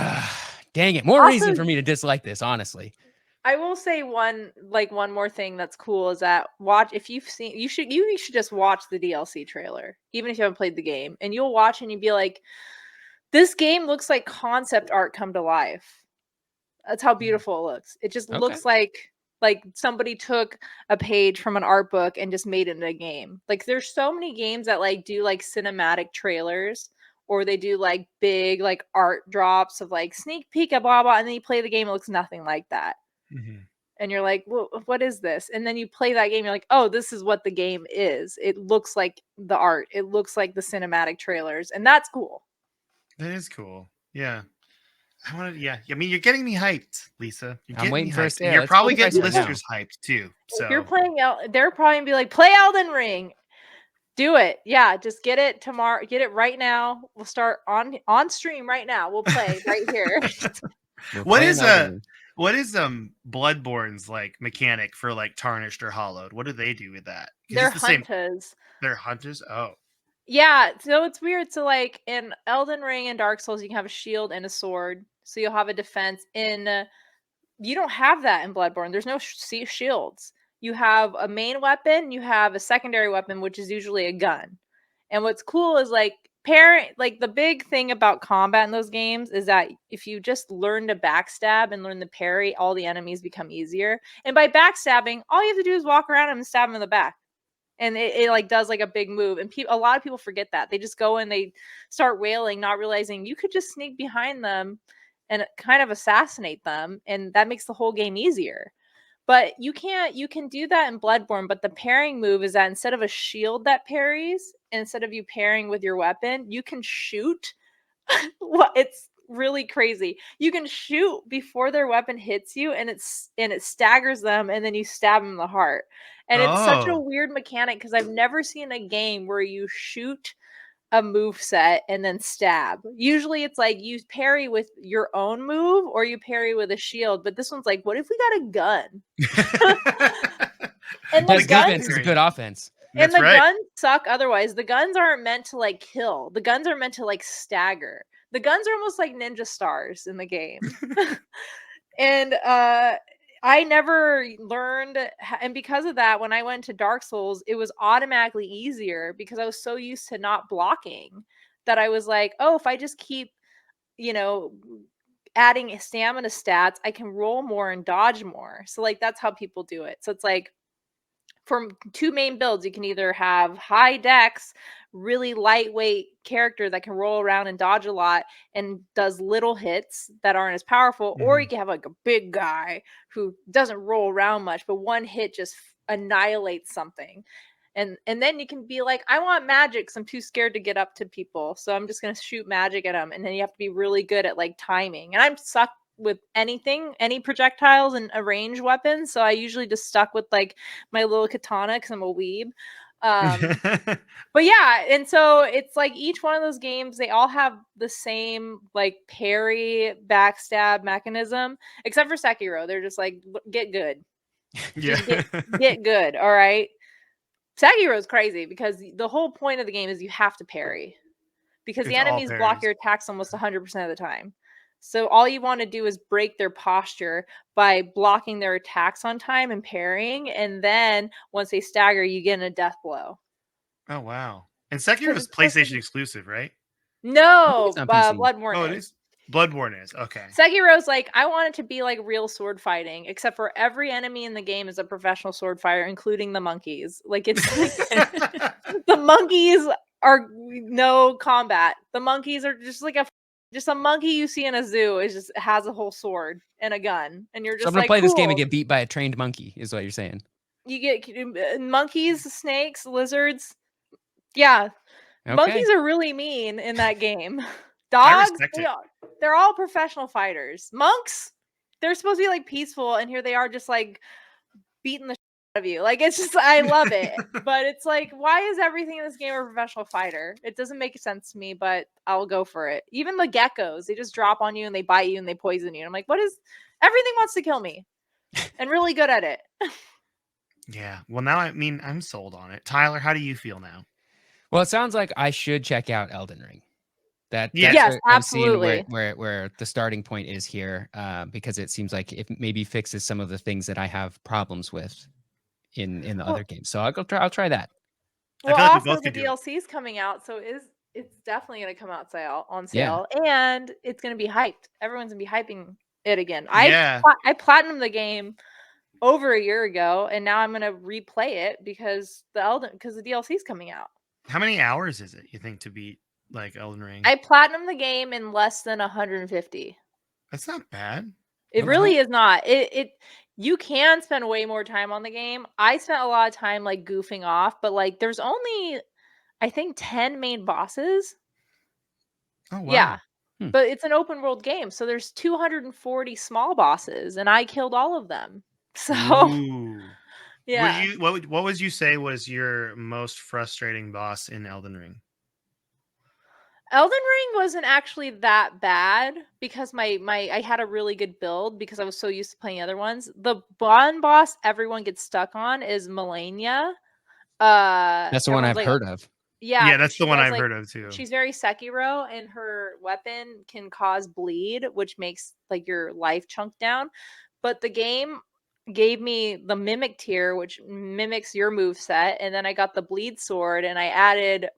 Dang it. More Also, reason for me to dislike this, honestly. I will say one more thing that's cool is that if you've seen you should just watch the DLC trailer, even if you haven't played the game, and you'll watch and you'd be like, this game looks like concept art come to life. That's how beautiful it looks. It just Okay. looks like somebody took a page from an art book and just made it in a game. Like there's so many games that like do like cinematic trailers, or they do like big like art drops of like sneak peek blah blah, and then you play the game, it looks nothing like that. Mhm. And you're like, well, what is this? And then you play that game, you're like, oh, this is what the game is. It looks like the art, it looks like the cinematic trailers, and that's cool. That is cool. Yeah. I want to. Yeah. I mean, you're getting me hyped, Lisa. You're I'm getting waiting me for a hyped, and sale. you're It's full probably price getting right now. listeners hyped too. So If you're playing they're probably gonna be like, play Elden Ring. Do it. Yeah, just get it tomorrow. Get it right now. We'll start on stream right now. We'll play right here. We're what playing is Elden Ring. what is Bloodborne's like mechanic for like tarnished or hollowed? What do they do with that? Because They're it's the same. hunters. They're hunters. Oh. Yeah, so it's weird. So like in Elden Ring and Dark Souls, you can have a shield and a sword. So you'll have a defense. You don't have that in Bloodborne. There's no shields. You have a main weapon, you have a secondary weapon, which is usually a gun. And what's cool is like the big thing about combat in those games is that if you just learn to backstab and learn to parry, all the enemies become easier. And by backstabbing, all you have to do is walk around them and stab them in the back. And it like does like a big move. And a lot of people forget that. They just go and they start wailing, not realizing you could just sneak behind them and kind of assassinate them, and that makes the whole game easier. But you can do that in Bloodborne, but the parrying move is that instead of a shield that parries, instead of you parrying with your weapon, you can shoot. It's really crazy. You can shoot before their weapon hits you, and it staggers them, and then you stab them in the heart. And it's such a Oh. weird mechanic because I've never seen a game where you shoot a move set and then stab. Usually it's like you parry with your own move or you parry with a shield, but this one's like, what if we got a gun? And Best the guns defense is good offense. and That's the right. guns suck otherwise. The guns aren't meant to like kill. The guns are meant to like stagger. The guns are almost like ninja stars in the game. And I never learned, and because of that, when I went to Dark Souls, it was automatically easier because I was so used to not blocking that I was like, oh, if I just keep, you know, adding stamina stats, I can roll more and dodge more. So like that's how people do it. So it's like for two main builds, you can either have high dex, really lightweight character that can roll around and dodge a lot and does little hits that aren't as powerful, or you can have like a big guy who doesn't roll around much, but one hit just annihilates something. And then you can be like, I want magic because I'm too scared to get up to people, so I'm just gonna shoot magic at them. And then you have to be really good at like timing. And I'm sucked with any projectiles and a ranged weapon, so I usually just stuck with like my little katana because I'm a weeb. But yeah, and so it's like each one of those games, they all have the same like parry backstab mechanism, except for Sekiro. They're just like, get good. Just get good. All right. Sekiro is crazy because the whole point of the game is you have to parry because the It's all enemies block parries. your attacks almost 100% of the time. So all you want to do is break their posture by blocking their attacks on time and parrying, and then once they stagger, you get in a death blow. Oh wow! And Sekiro Because is it's so PlayStation exclusive, right? I think it's no, on PC. Oh, Bloodborne it is. is. Bloodborne is okay. Sekiro's like, I want it to be like real sword fighting, except for every enemy in the game is a professional sword fighter, including the monkeys. Like it's like the monkeys are no combat. The monkeys are just like a Just a monkey you see in a zoo is just has a whole sword and a gun, and you're So just I'm gonna like, play this cool. game and get beat by a trained monkey, is what you're saying. You get monkeys, snakes, lizards. Yeah, Okay. monkeys are really mean in that game. I Dogs, respect it. they're all professional fighters. Monks, they're supposed to be like peaceful, and here they are just like beating the shit out of you. Like, it's just, I love it. But it's like, why is everything in this game a professional fighter? It doesn't make sense to me, but I'll go for it. Even the geckos, they just drop on you and they bite you and they poison you. And I'm like, what is, everything wants to kill me and really good at it. Yeah. Well, now I'm sold on it. Tyler, how do you feel now? Well, it sounds like I should check out Elden Ring. That's Yes, where I'm seeing absolutely. where the starting point is here, because it seems like it maybe fixes some of the things that I have problems with in the other games. So I'll try that. Well, feel like we also both the could do it. DLC's coming out, so it's definitely gonna come out on Yeah. sale, and it's gonna be hyped. Everyone's gonna be hyping it again. Yeah. I platinumed the game over a year ago, and now I'm gonna replay it because the DLC's coming out. How many hours is it, you think, to beat like Elden Ring? I platinumed the game in less than 150. That's not bad. It Okay. really is not. It you can spend way more time on the game. I spent a lot of time like goofing off, but like there's only I think 10 main bosses. Oh wow. Yeah. Hmm. But it's an open world game, so there's 240 small bosses, and I killed all of them. So Ooh. yeah. What would you say was your most frustrating boss in Elden Ring? Elden Ring wasn't actually that bad because my I had a really good build because I was so used to playing other ones. The one boss everyone gets stuck on is Melania. That's the one Everyone's I've like, heard of. yeah, Yeah, 'cause that's the she one has I've like heard of too. she's very Sekiro, and her weapon can cause bleed, which makes like your life chunk down. But the game gave me the mimic tier, which mimics your move set, and then I got the bleed sword, and I added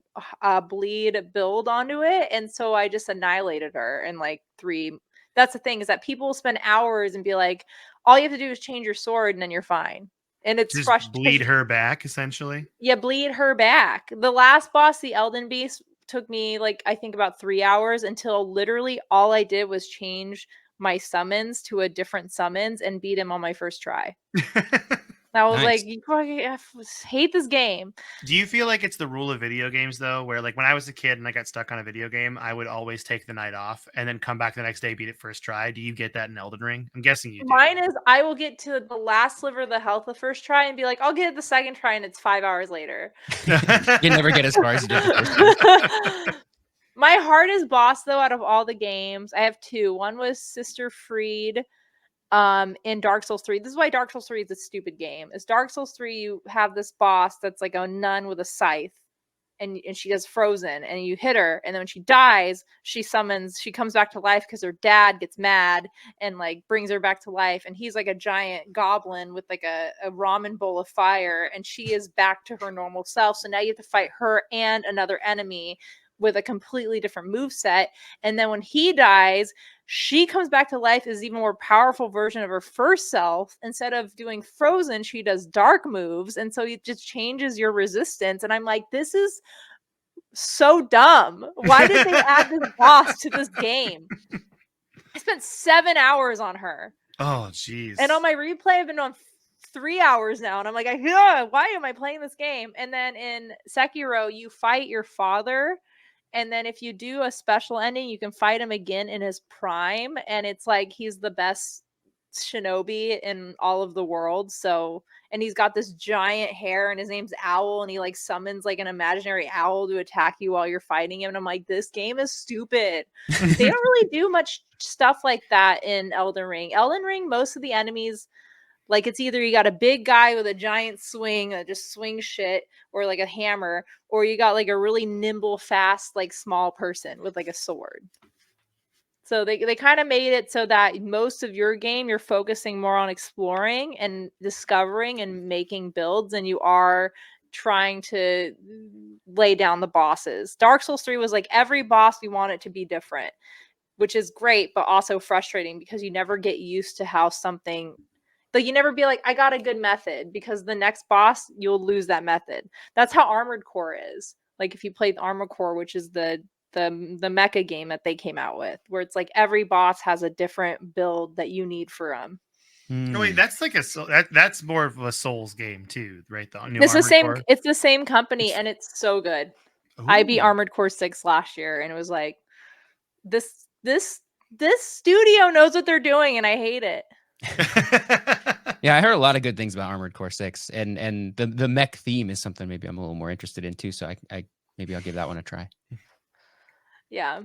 a bleed build onto it, and so I just annihilated her in like 3. That's the thing, is that people spend hours and be like, all you have to do is change your sword and then you're fine. And it's Just bleed frustrating. her back, essentially. Yeah, bleed her back. The last boss, the Elden Beast, took me like I think about 3 hours until literally all I did was change my summons to a different summons and beat him on my first try. I was Nice. like, you fucking hate this game. Do you feel like it's the rule of video games though, where like when I was a kid and I got stuck on a video game, I would always take the night off and then come back the next day, beat it first try? Do you get that in Elden Ring? I'm guessing you do. Mine is I will get to the last sliver of the health the first try and be like, I'll get it the second try, and it's 5 hours later. You never get as far as you did the first time. My hardest boss though out of all the games, I have 2. One was Sister Freed in Dark Souls 3. This is why Dark Souls 3 is a stupid game. Is Dark Souls 3 you have this boss that's like a nun with a scythe, and she does frozen, and you hit her, and then when she dies, she comes back to life because her dad gets mad and like brings her back to life, and he's like a giant goblin with like a ramen bowl of fire, and she is back to her normal self. So now you have to fight her and another enemy with a completely different move set. And then when he dies, she comes back to life as even more powerful version of her first self. Instead of doing frozen, she does dark moves, and so it just changes your resistance. And I'm like, this is so dumb. Why did they add this boss to this game? I spent 7 hours on her. Oh jeez. And on my replay, I've been on 3 hours now, and I'm like, why am I playing this game? And then in Sekiro, you fight your father, and then if you do a special ending, you can fight him again in his prime, and it's like he's the best shinobi in all of the world. So, and he's got this giant hair, and his name's Owl, and he like summons like an imaginary owl to attack you while you're fighting him. And I'm like, this game is stupid. They don't really do much stuff like that in Elden Ring. Elden Ring, most of the enemies, like it's either you got a big guy with a giant swing that just swings shit, or like a hammer, or you got like a really nimble, fast, like small person with like a sword. So they kind of made it so that most of your game you're focusing more on exploring and discovering and making builds than you are trying to lay down the bosses. Dark Souls 3 was like every boss we want it to be different, which is great, but also frustrating because you never get used to how something, like you never be like, I got a good method, because the next boss you'll lose that method. That's how Armored Core is. Like if you played Armored Core, which is the the mecha game that they came out with, where it's like every boss has a different build that you need for them. Oh, wait, that's like that's more of a Souls game too, right? The new It's the Armored same. Core. It's the same company, and it's so good. I beat Ooh. Armored Core 6 last year, and it was like this studio knows what they're doing, and I hate it. Yeah, I heard a lot of good things about Armored Core 6, and the mech theme is something maybe I'm a little more interested in too. So I maybe I'll give that one a try. Yeah.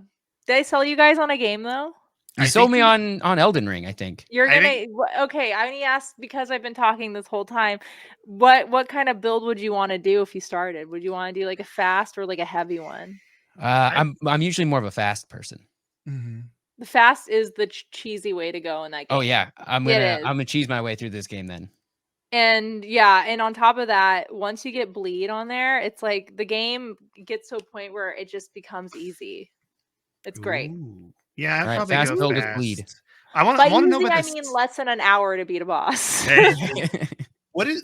Did I sell you guys on a game though? You I sold think me you- on Elden Ring, I think. You're I gonna think- okay. I only asked because I've been talking this whole time. What kind of build would you want to do if you started? Would you want to do like a fast or like a heavy one? I'm usually more of a fast person. Mhm. The fast is the cheesy way to go in that game. Oh yeah, I'm It gonna is. cheese my way through this game then. And yeah, and on top of that, once you get bleed on there, it's like the game gets to a point where it just becomes easy. It's great. Ooh. Yeah, I'd All right, probably fast go build with fast. bleed. I want By to know easy, about I this. mean less than an hour to beat a boss. What do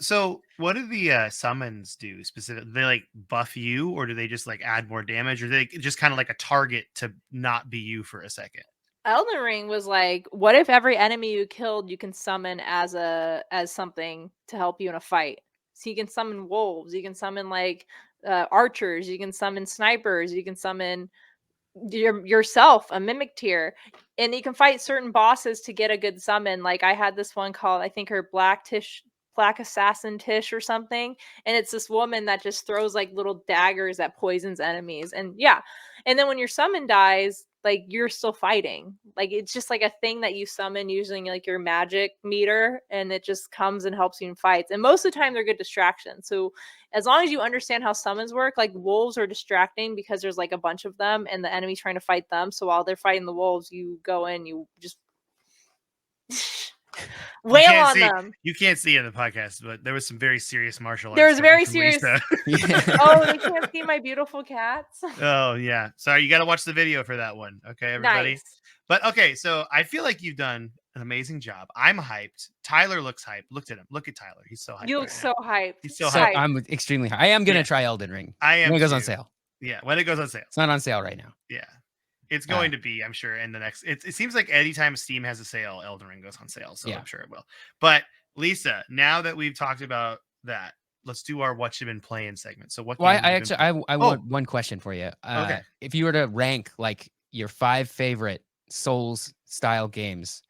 the summons do specifically? Do they like buff you, or do they just like add more damage, or they just kind of like a target to not be you for a second? Elden Ring was like, what if every enemy you killed you can summon as something to help you in a fight? So you can summon wolves, you can summon like archers, you can summon snipers, you can summon yourself, a mimic tier, and you can fight certain bosses to get a good summon. Like I had this one called, I think her Black Assassin Tish or something, and it's this woman that just throws like little daggers that poisons enemies. And yeah, and then when your summon dies, like you're still fighting. Like it's just like a thing that you summon using like your magic meter, and it just comes and helps you in fights. And most of the time they're good distractions. So as long as you understand how summons work, like wolves are distracting because there's like a bunch of them and the enemy's trying to fight them. So while they're fighting the wolves, you go in, you just wail on them. You can't see in the podcast, but there was some very serious martial arts. There's coming very from serious. Lisa. Yeah. Oh, they can't see my beautiful cats. Oh yeah, sorry. You got to watch the video for that one. Okay, everybody. Nice. But okay, so I feel like you've done an amazing job. I'm hyped. Tyler looks hyped. Looked at him. Look at Tyler. He's so hyped. You look right so now. hyped. He's so So hyped. I'm extremely high. I am gonna Yeah. try Elden Ring. I am when it goes on too. sale. Yeah, when it goes on sale. It's not on sale right now. Yeah, it's going to be. I'm sure in the next. It seems like anytime Steam has a sale, Elden Ring goes on sale. So Yeah. I'm sure it will. But Lisa, now that we've talked about that, let's do our what you've been playing segment. So what? Well, games I you've been actually I want one question for you. Okay. If you were to rank like your 5 favorite Souls style games.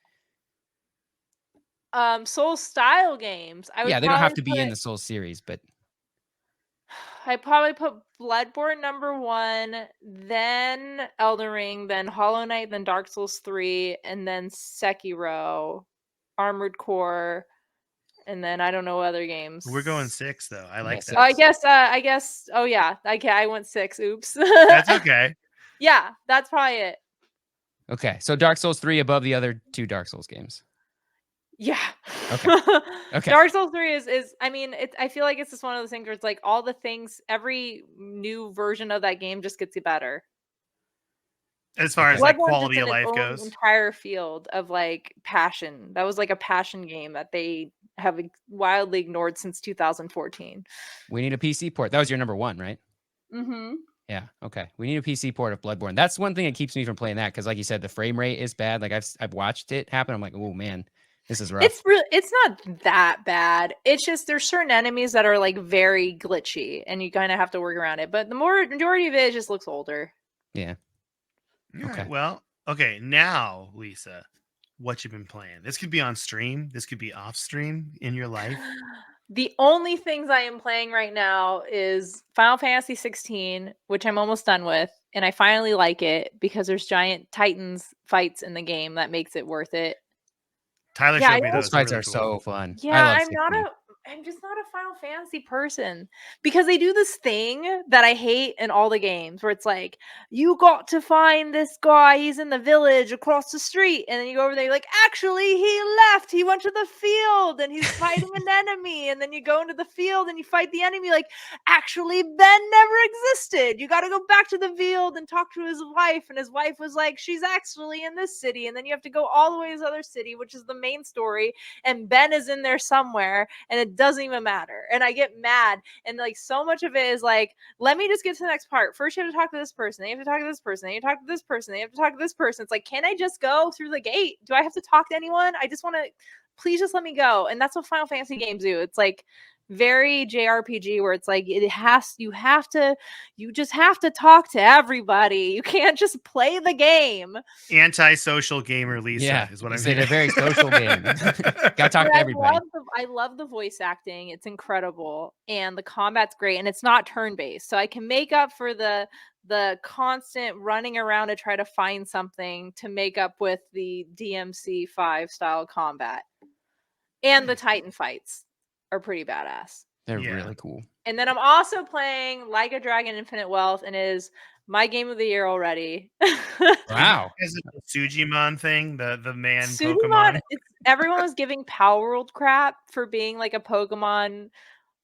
Soul style games. I would Yeah, they don't have probably to be in put- the Souls series, but I probably put Bloodborne number 1, then Elden Ring, then Hollow Knight, then Dark Souls 3, and then Sekiro, Armored Core, and then I don't know other games. We're going 6 though. I like Yeah, that. I guess. Oh yeah, I went 6. Oops. That's okay. Yeah, that's probably it. okay. So Dark Souls 3 above the other 2 Dark Souls games. Yeah. Okay. Okay. Dark Souls 3 is I mean, I feel like it's just one of those things where it's like all the things, every new version of that game just gets you better. As far as like Bloodborne's quality just of in its life own goes. entire field of like passion. That was like a passion game that they have wildly ignored since 2014. We need a PC port. That was your number 1, right? Mm-hmm. Yeah. Okay. We need a PC port of Bloodborne. That's one thing that keeps me from playing that because, like you said, the frame rate is bad. Like I've watched it happen. I'm like, oh man, this is rough. It's not that bad. It's just there's certain enemies that are like very glitchy, and you kind of have to work around it. But the majority of it just looks older. Yeah. All right, Okay. well, okay. Now, Lisa, what you've been playing? This could be on stream. This could be off stream in your life. The only things I am playing right now is Final Fantasy 16, which I'm almost done with, and I finally like it because there's giant titans fights in the game that makes it worth it. Tyler Yeah, showed me I know. those. Those fights Really are cool. so fun. Yeah, I love I'm just not a Final Fantasy person because they do this thing that I hate in all the games where it's like, you got to find this guy, he's in the village across the street, and then you go over there, you're like, actually, he left, he went to the field and he's fighting an enemy, and then you go into the field and you fight the enemy, like, actually, Ben never existed. You got to go back to the field and talk to his wife, and his wife was like, she's actually in this city, and then you have to go all the way to this other city, which is the main story, and Ben is in there somewhere, and It doesn't even matter. And I get mad. And like so much of it is like, let me just get to the next part. First, you have to talk to this person. Then you have to talk to this person. Then you talk to this person. Then you have to talk to this person. It's like, can I just go through the gate? Do I have to talk to anyone? I just want to, please just let me go. And that's what Final Fantasy games do. It's like very JRPG where it's like you just have to talk to everybody. You can't just play the game. Anti-social gamer Lisa Yeah, is what you I'm said hearing. a very social game. Gotta talk to everybody. I love the voice acting. It's incredible. And the combat's great. And it's not turn-based. So I can make up for the constant running around to try to find something to make up with the DMC5 style combat. And the Titan fights are pretty badass. They're really cool. And then I'm also playing Like a Dragon Infinite Wealth, and it is my game of the year already. Wow. Is it the Sujimon thing? The man Sujimon, Pokemon? everyone was giving Power World crap for being like a Pokemon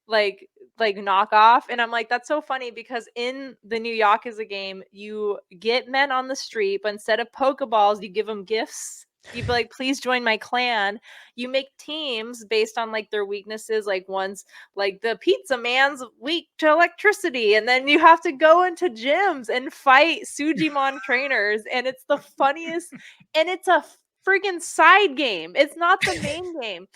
like knockoff, and I'm like, that's so funny because in the new Yakuza game you get men on the street, but instead of Pokeballs you give them gifts. You'd be like, please join my clan. You make teams based on like their weaknesses. Like one's like the pizza man's weak to electricity, and then you have to go into gyms and fight Sujimon trainers, and it's the funniest. And it's a freaking side game. It's not the main game.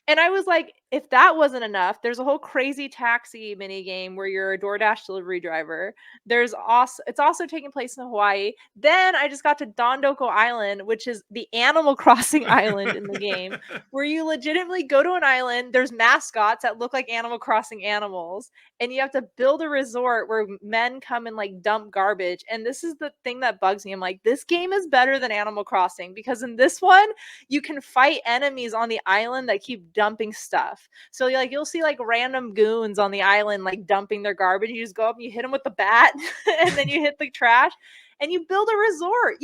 And I was like, if that wasn't enough, there's a whole crazy taxi mini game where you're a DoorDash delivery driver. It's also taking place in Hawaii. Then I just got to Dondoko Island, which is the Animal Crossing island in the game, where you legitimately go to an island. There's mascots that look like Animal Crossing animals, and you have to build a resort where men come and like dump garbage. And this is the thing that bugs me. I'm like, this game is better than Animal Crossing because in this one, you can fight enemies on the island that keep dumping stuff. So you'll see like random goons on the island like dumping their garbage. You just go up and you hit them with the bat and then you hit the trash and you build a resort.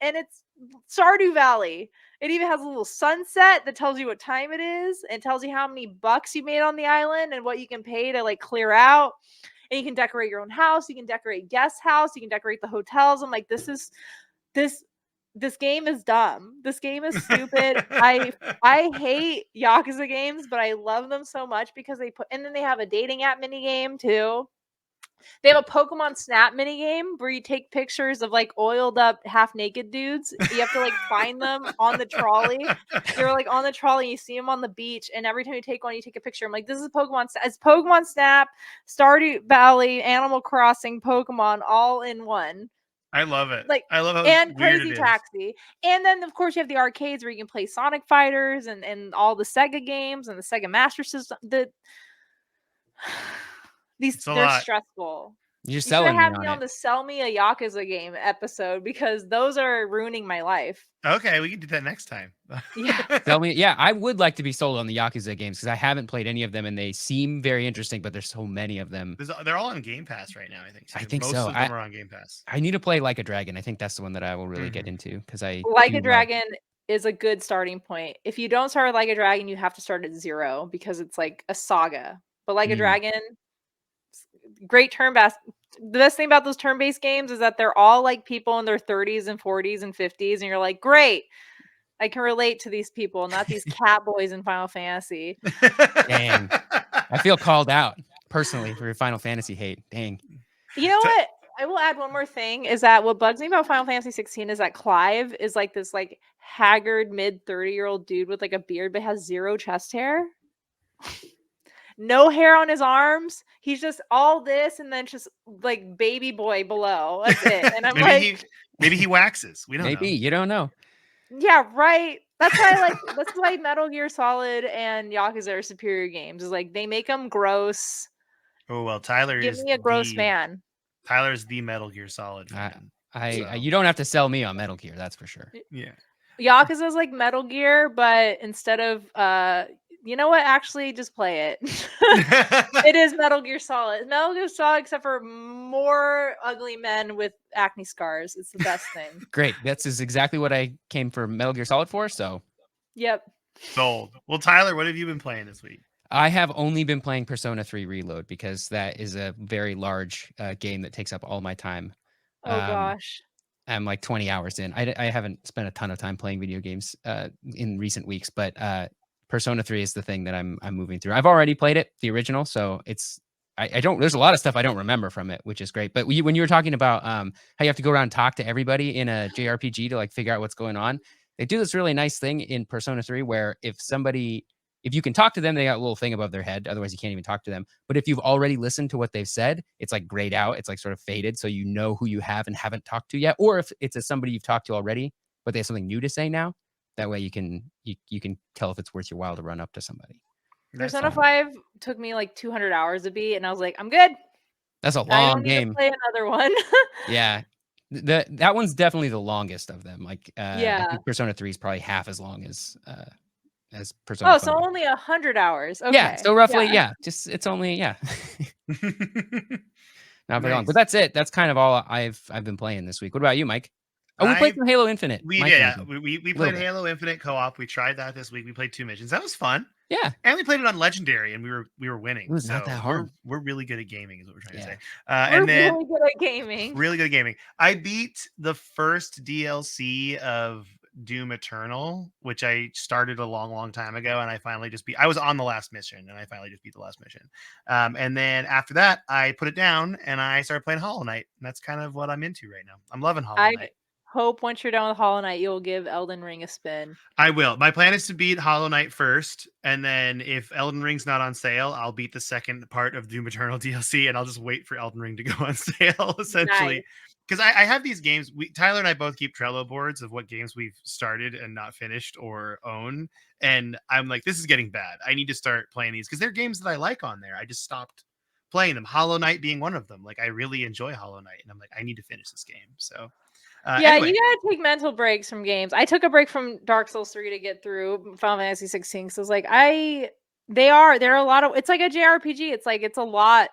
And it's Stardew Valley. It even has a little sunset that tells you what time it is and tells you how many bucks you made on the island and what you can pay to like clear out. And you can decorate your own house. You can decorate guest house. You can decorate the hotels. I'm like, this game is dumb. This game is stupid. I hate Yakuza games, but I love them so much because and then they have a dating app mini game too. They have a Pokemon Snap mini game where you take pictures of like oiled up half naked dudes. You have to like find them on the trolley. You're like on the trolley, you see them on the beach, and every time you take one, you take a picture. I'm like, this is it's Pokemon Snap, Stardew Valley, Animal Crossing, Pokemon all in one. I love it. Like, I love how and weird Crazy it is. Taxi. And then of course you have the arcades where you can play Sonic Fighters and all the Sega games and the Sega Master System. They're stressful. You're You selling should have me me on on it. the Sell Me a Yakuza Game episode because those are ruining my life. Okay, we can do that next time. Yeah. Tell me, yeah, I would like to be sold on the Yakuza games because I haven't played any of them and they seem very interesting, but there's so many of them. They're all on Game Pass right now, I think. I think most so. of them are on Game Pass. I need to play Like a Dragon. I think that's the one that I will really get into because I Like a Dragon is a good starting point. If you don't start with Like a Dragon, you have to start at 0 because it's like a saga. But Like a Dragon, great turn-based. The best thing about those turn-based games is that they're all like people in their 30s and 40s and 50s, and you're like, great, I can relate to these people, not these cat boys in Final Fantasy. Dang, I feel called out personally for your Final Fantasy hate. Dang. You know what? I will add one more thing is that what bugs me about Final Fantasy 16 is that Clive is like this like haggard mid 30-year-old dude with like a beard but has 0 chest hair. No hair on his arms. He's just all this and then just like baby boy below. That's it. And I'm maybe he waxes. We don't know. Maybe you don't know. Yeah, right. That's why Metal Gear Solid and Yakuza are superior games. Is like they make them gross. Oh well, Tyler Give is me a gross man. Tyler's the Metal Gear Solid fan. You don't have to sell me on Metal Gear, that's for sure. Yeah. Yakuza is like Metal Gear, but instead of you know what? Actually, just play it. It is Metal Gear Solid. Metal Gear Solid, except for more ugly men with acne scars. It's the best thing. Great. That's exactly what I came for Metal Gear Solid for. So. Yep. Sold. Well, Tyler, what have you been playing this week? I have only been playing Persona 3 Reload because that is a very large game that takes up all my time. Oh gosh. I'm like 20 hours in. I haven't spent a ton of time playing video games in recent weeks, but Persona 3 is the thing that I'm moving through. I've already played it, the original, so it's I don't. There's a lot of stuff I don't remember from it, which is great. But when you were talking about how you have to go around and talk to everybody in a JRPG to like figure out what's going on, they do this really nice thing in Persona 3 where if you can talk to them, they got a little thing above their head. Otherwise, you can't even talk to them. But if you've already listened to what they've said, it's like grayed out. It's like sort of faded, so you know who you have and haven't talked to yet. Or if it's somebody you've talked to already, but they have something new to say now. That way, you can tell if it's worth your while to run up to somebody. Persona 5 took me like 200 hours to beat, and I was like, I'm good. That's a I long don't need game. to play another one. Yeah. That one's definitely the longest of them. Like I Yeah. think Persona 3 is probably half as long as Persona 5. So only 100 hours. Okay. Yeah, so roughly, just it's only not very long. But that's it. That's kind of all I've been playing this week. What about you, Mike? Oh, we played some Halo Infinite. We played Halo Infinite co-op. We tried that this week. We played 2 missions. That was fun. Yeah. And we played it on Legendary, and we were winning. It was not that hard. We're really good at gaming, is what we're trying to say. We're really good at gaming. Really good at gaming. I beat the first DLC of Doom Eternal, which I started a long, long time ago, and I finally just beat. I was on the last mission, and I finally just beat the last mission. And then after that, I put it down, and I started playing Hollow Knight, and that's kind of what I'm into right now. I'm loving Hollow Knight. Hope once you're done with Hollow Knight, you'll give Elden Ring a spin. I will. My plan is to beat Hollow Knight first, and then if Elden Ring's not on sale, I'll beat the second part of Doom Eternal DLC, and I'll just wait for Elden Ring to go on sale, essentially. Because I have these games. Tyler and I both keep Trello boards of what games we've started and not finished or own, and I'm like, this is getting bad. I need to start playing these because they're games that I like on there. I just stopped playing them. Hollow Knight being one of them. Like, I really enjoy Hollow Knight, and I'm like, I need to finish this game. So. Anyway. You gotta take mental breaks from games. I took a break from Dark Souls 3 to get through Final Fantasy 16. So it's like there are a lot of. It's like a JRPG. It's like it's a lot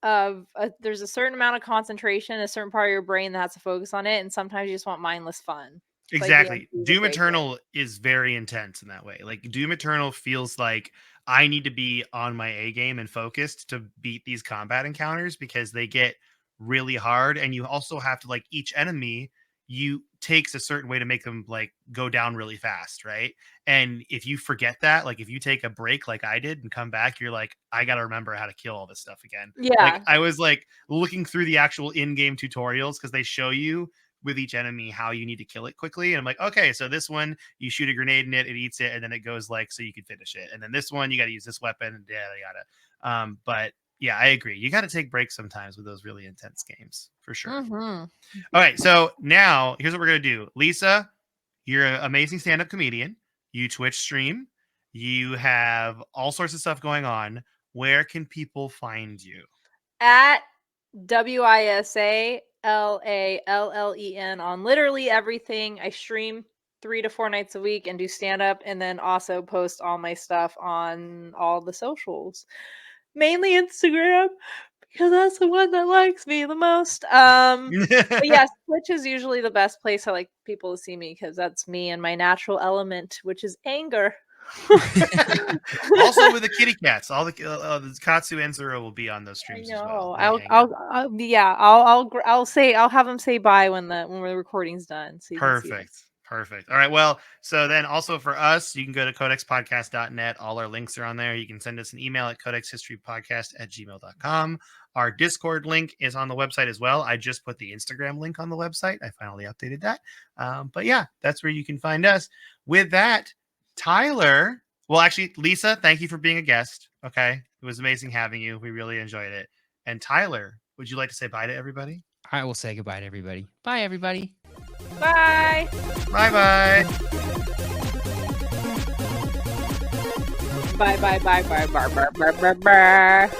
of. There's a certain amount of concentration, a certain part of your brain that has to focus on it, and sometimes you just want mindless fun. It's exactly. Like Doom Eternal is very intense in that way. Like Doom Eternal feels like I need to be on my A game and focused to beat these combat encounters because they get really hard, and you also have to like each enemy. You takes a certain way to make them like go down really fast, right? And if you forget that, like if you take a break like I did and come back, you're like, I gotta remember how to kill all this stuff again. Yeah. Like I was like looking through the actual in-game tutorials because they show you with each enemy how you need to kill it quickly. And I'm like, okay, so this one you shoot a grenade in it, it eats it, and then it goes like so you can finish it. And then this one you got to use this weapon, and yada. But yeah, I agree. You got to take breaks sometimes with those really intense games, for sure. Mm-hmm. All right, so now here's what we're going to do. Lisa, you're an amazing stand-up comedian. You Twitch stream. You have all sorts of stuff going on. Where can people find you? At WISALALLEN on literally everything. I stream 3 to 4 nights a week and do stand-up, and then also post all my stuff on all the socials. Mainly Instagram, because that's the one that likes me the most. But yes, Twitch is usually the best place I like people to see me because that's me and my natural element, which is anger. Also with the kitty cats, all the Katsu and Zero will be on those streams as well. I'll have them say bye when the recording's done. So Perfect. All right. Well, so then also for us, you can go to codexpodcast.net. All our links are on there. You can send us an email at codexhistorypodcast@gmail.com. Our Discord link is on the website as well. I just put the Instagram link on the website. I finally updated that. But yeah, that's where you can find us. With that, Tyler, well, actually, Lisa, thank you for being a guest. Okay. It was amazing having you. We really enjoyed it. And Tyler, would you like to say bye to everybody? I will say goodbye to everybody. Bye, everybody. Bye. Bye-bye. Bye.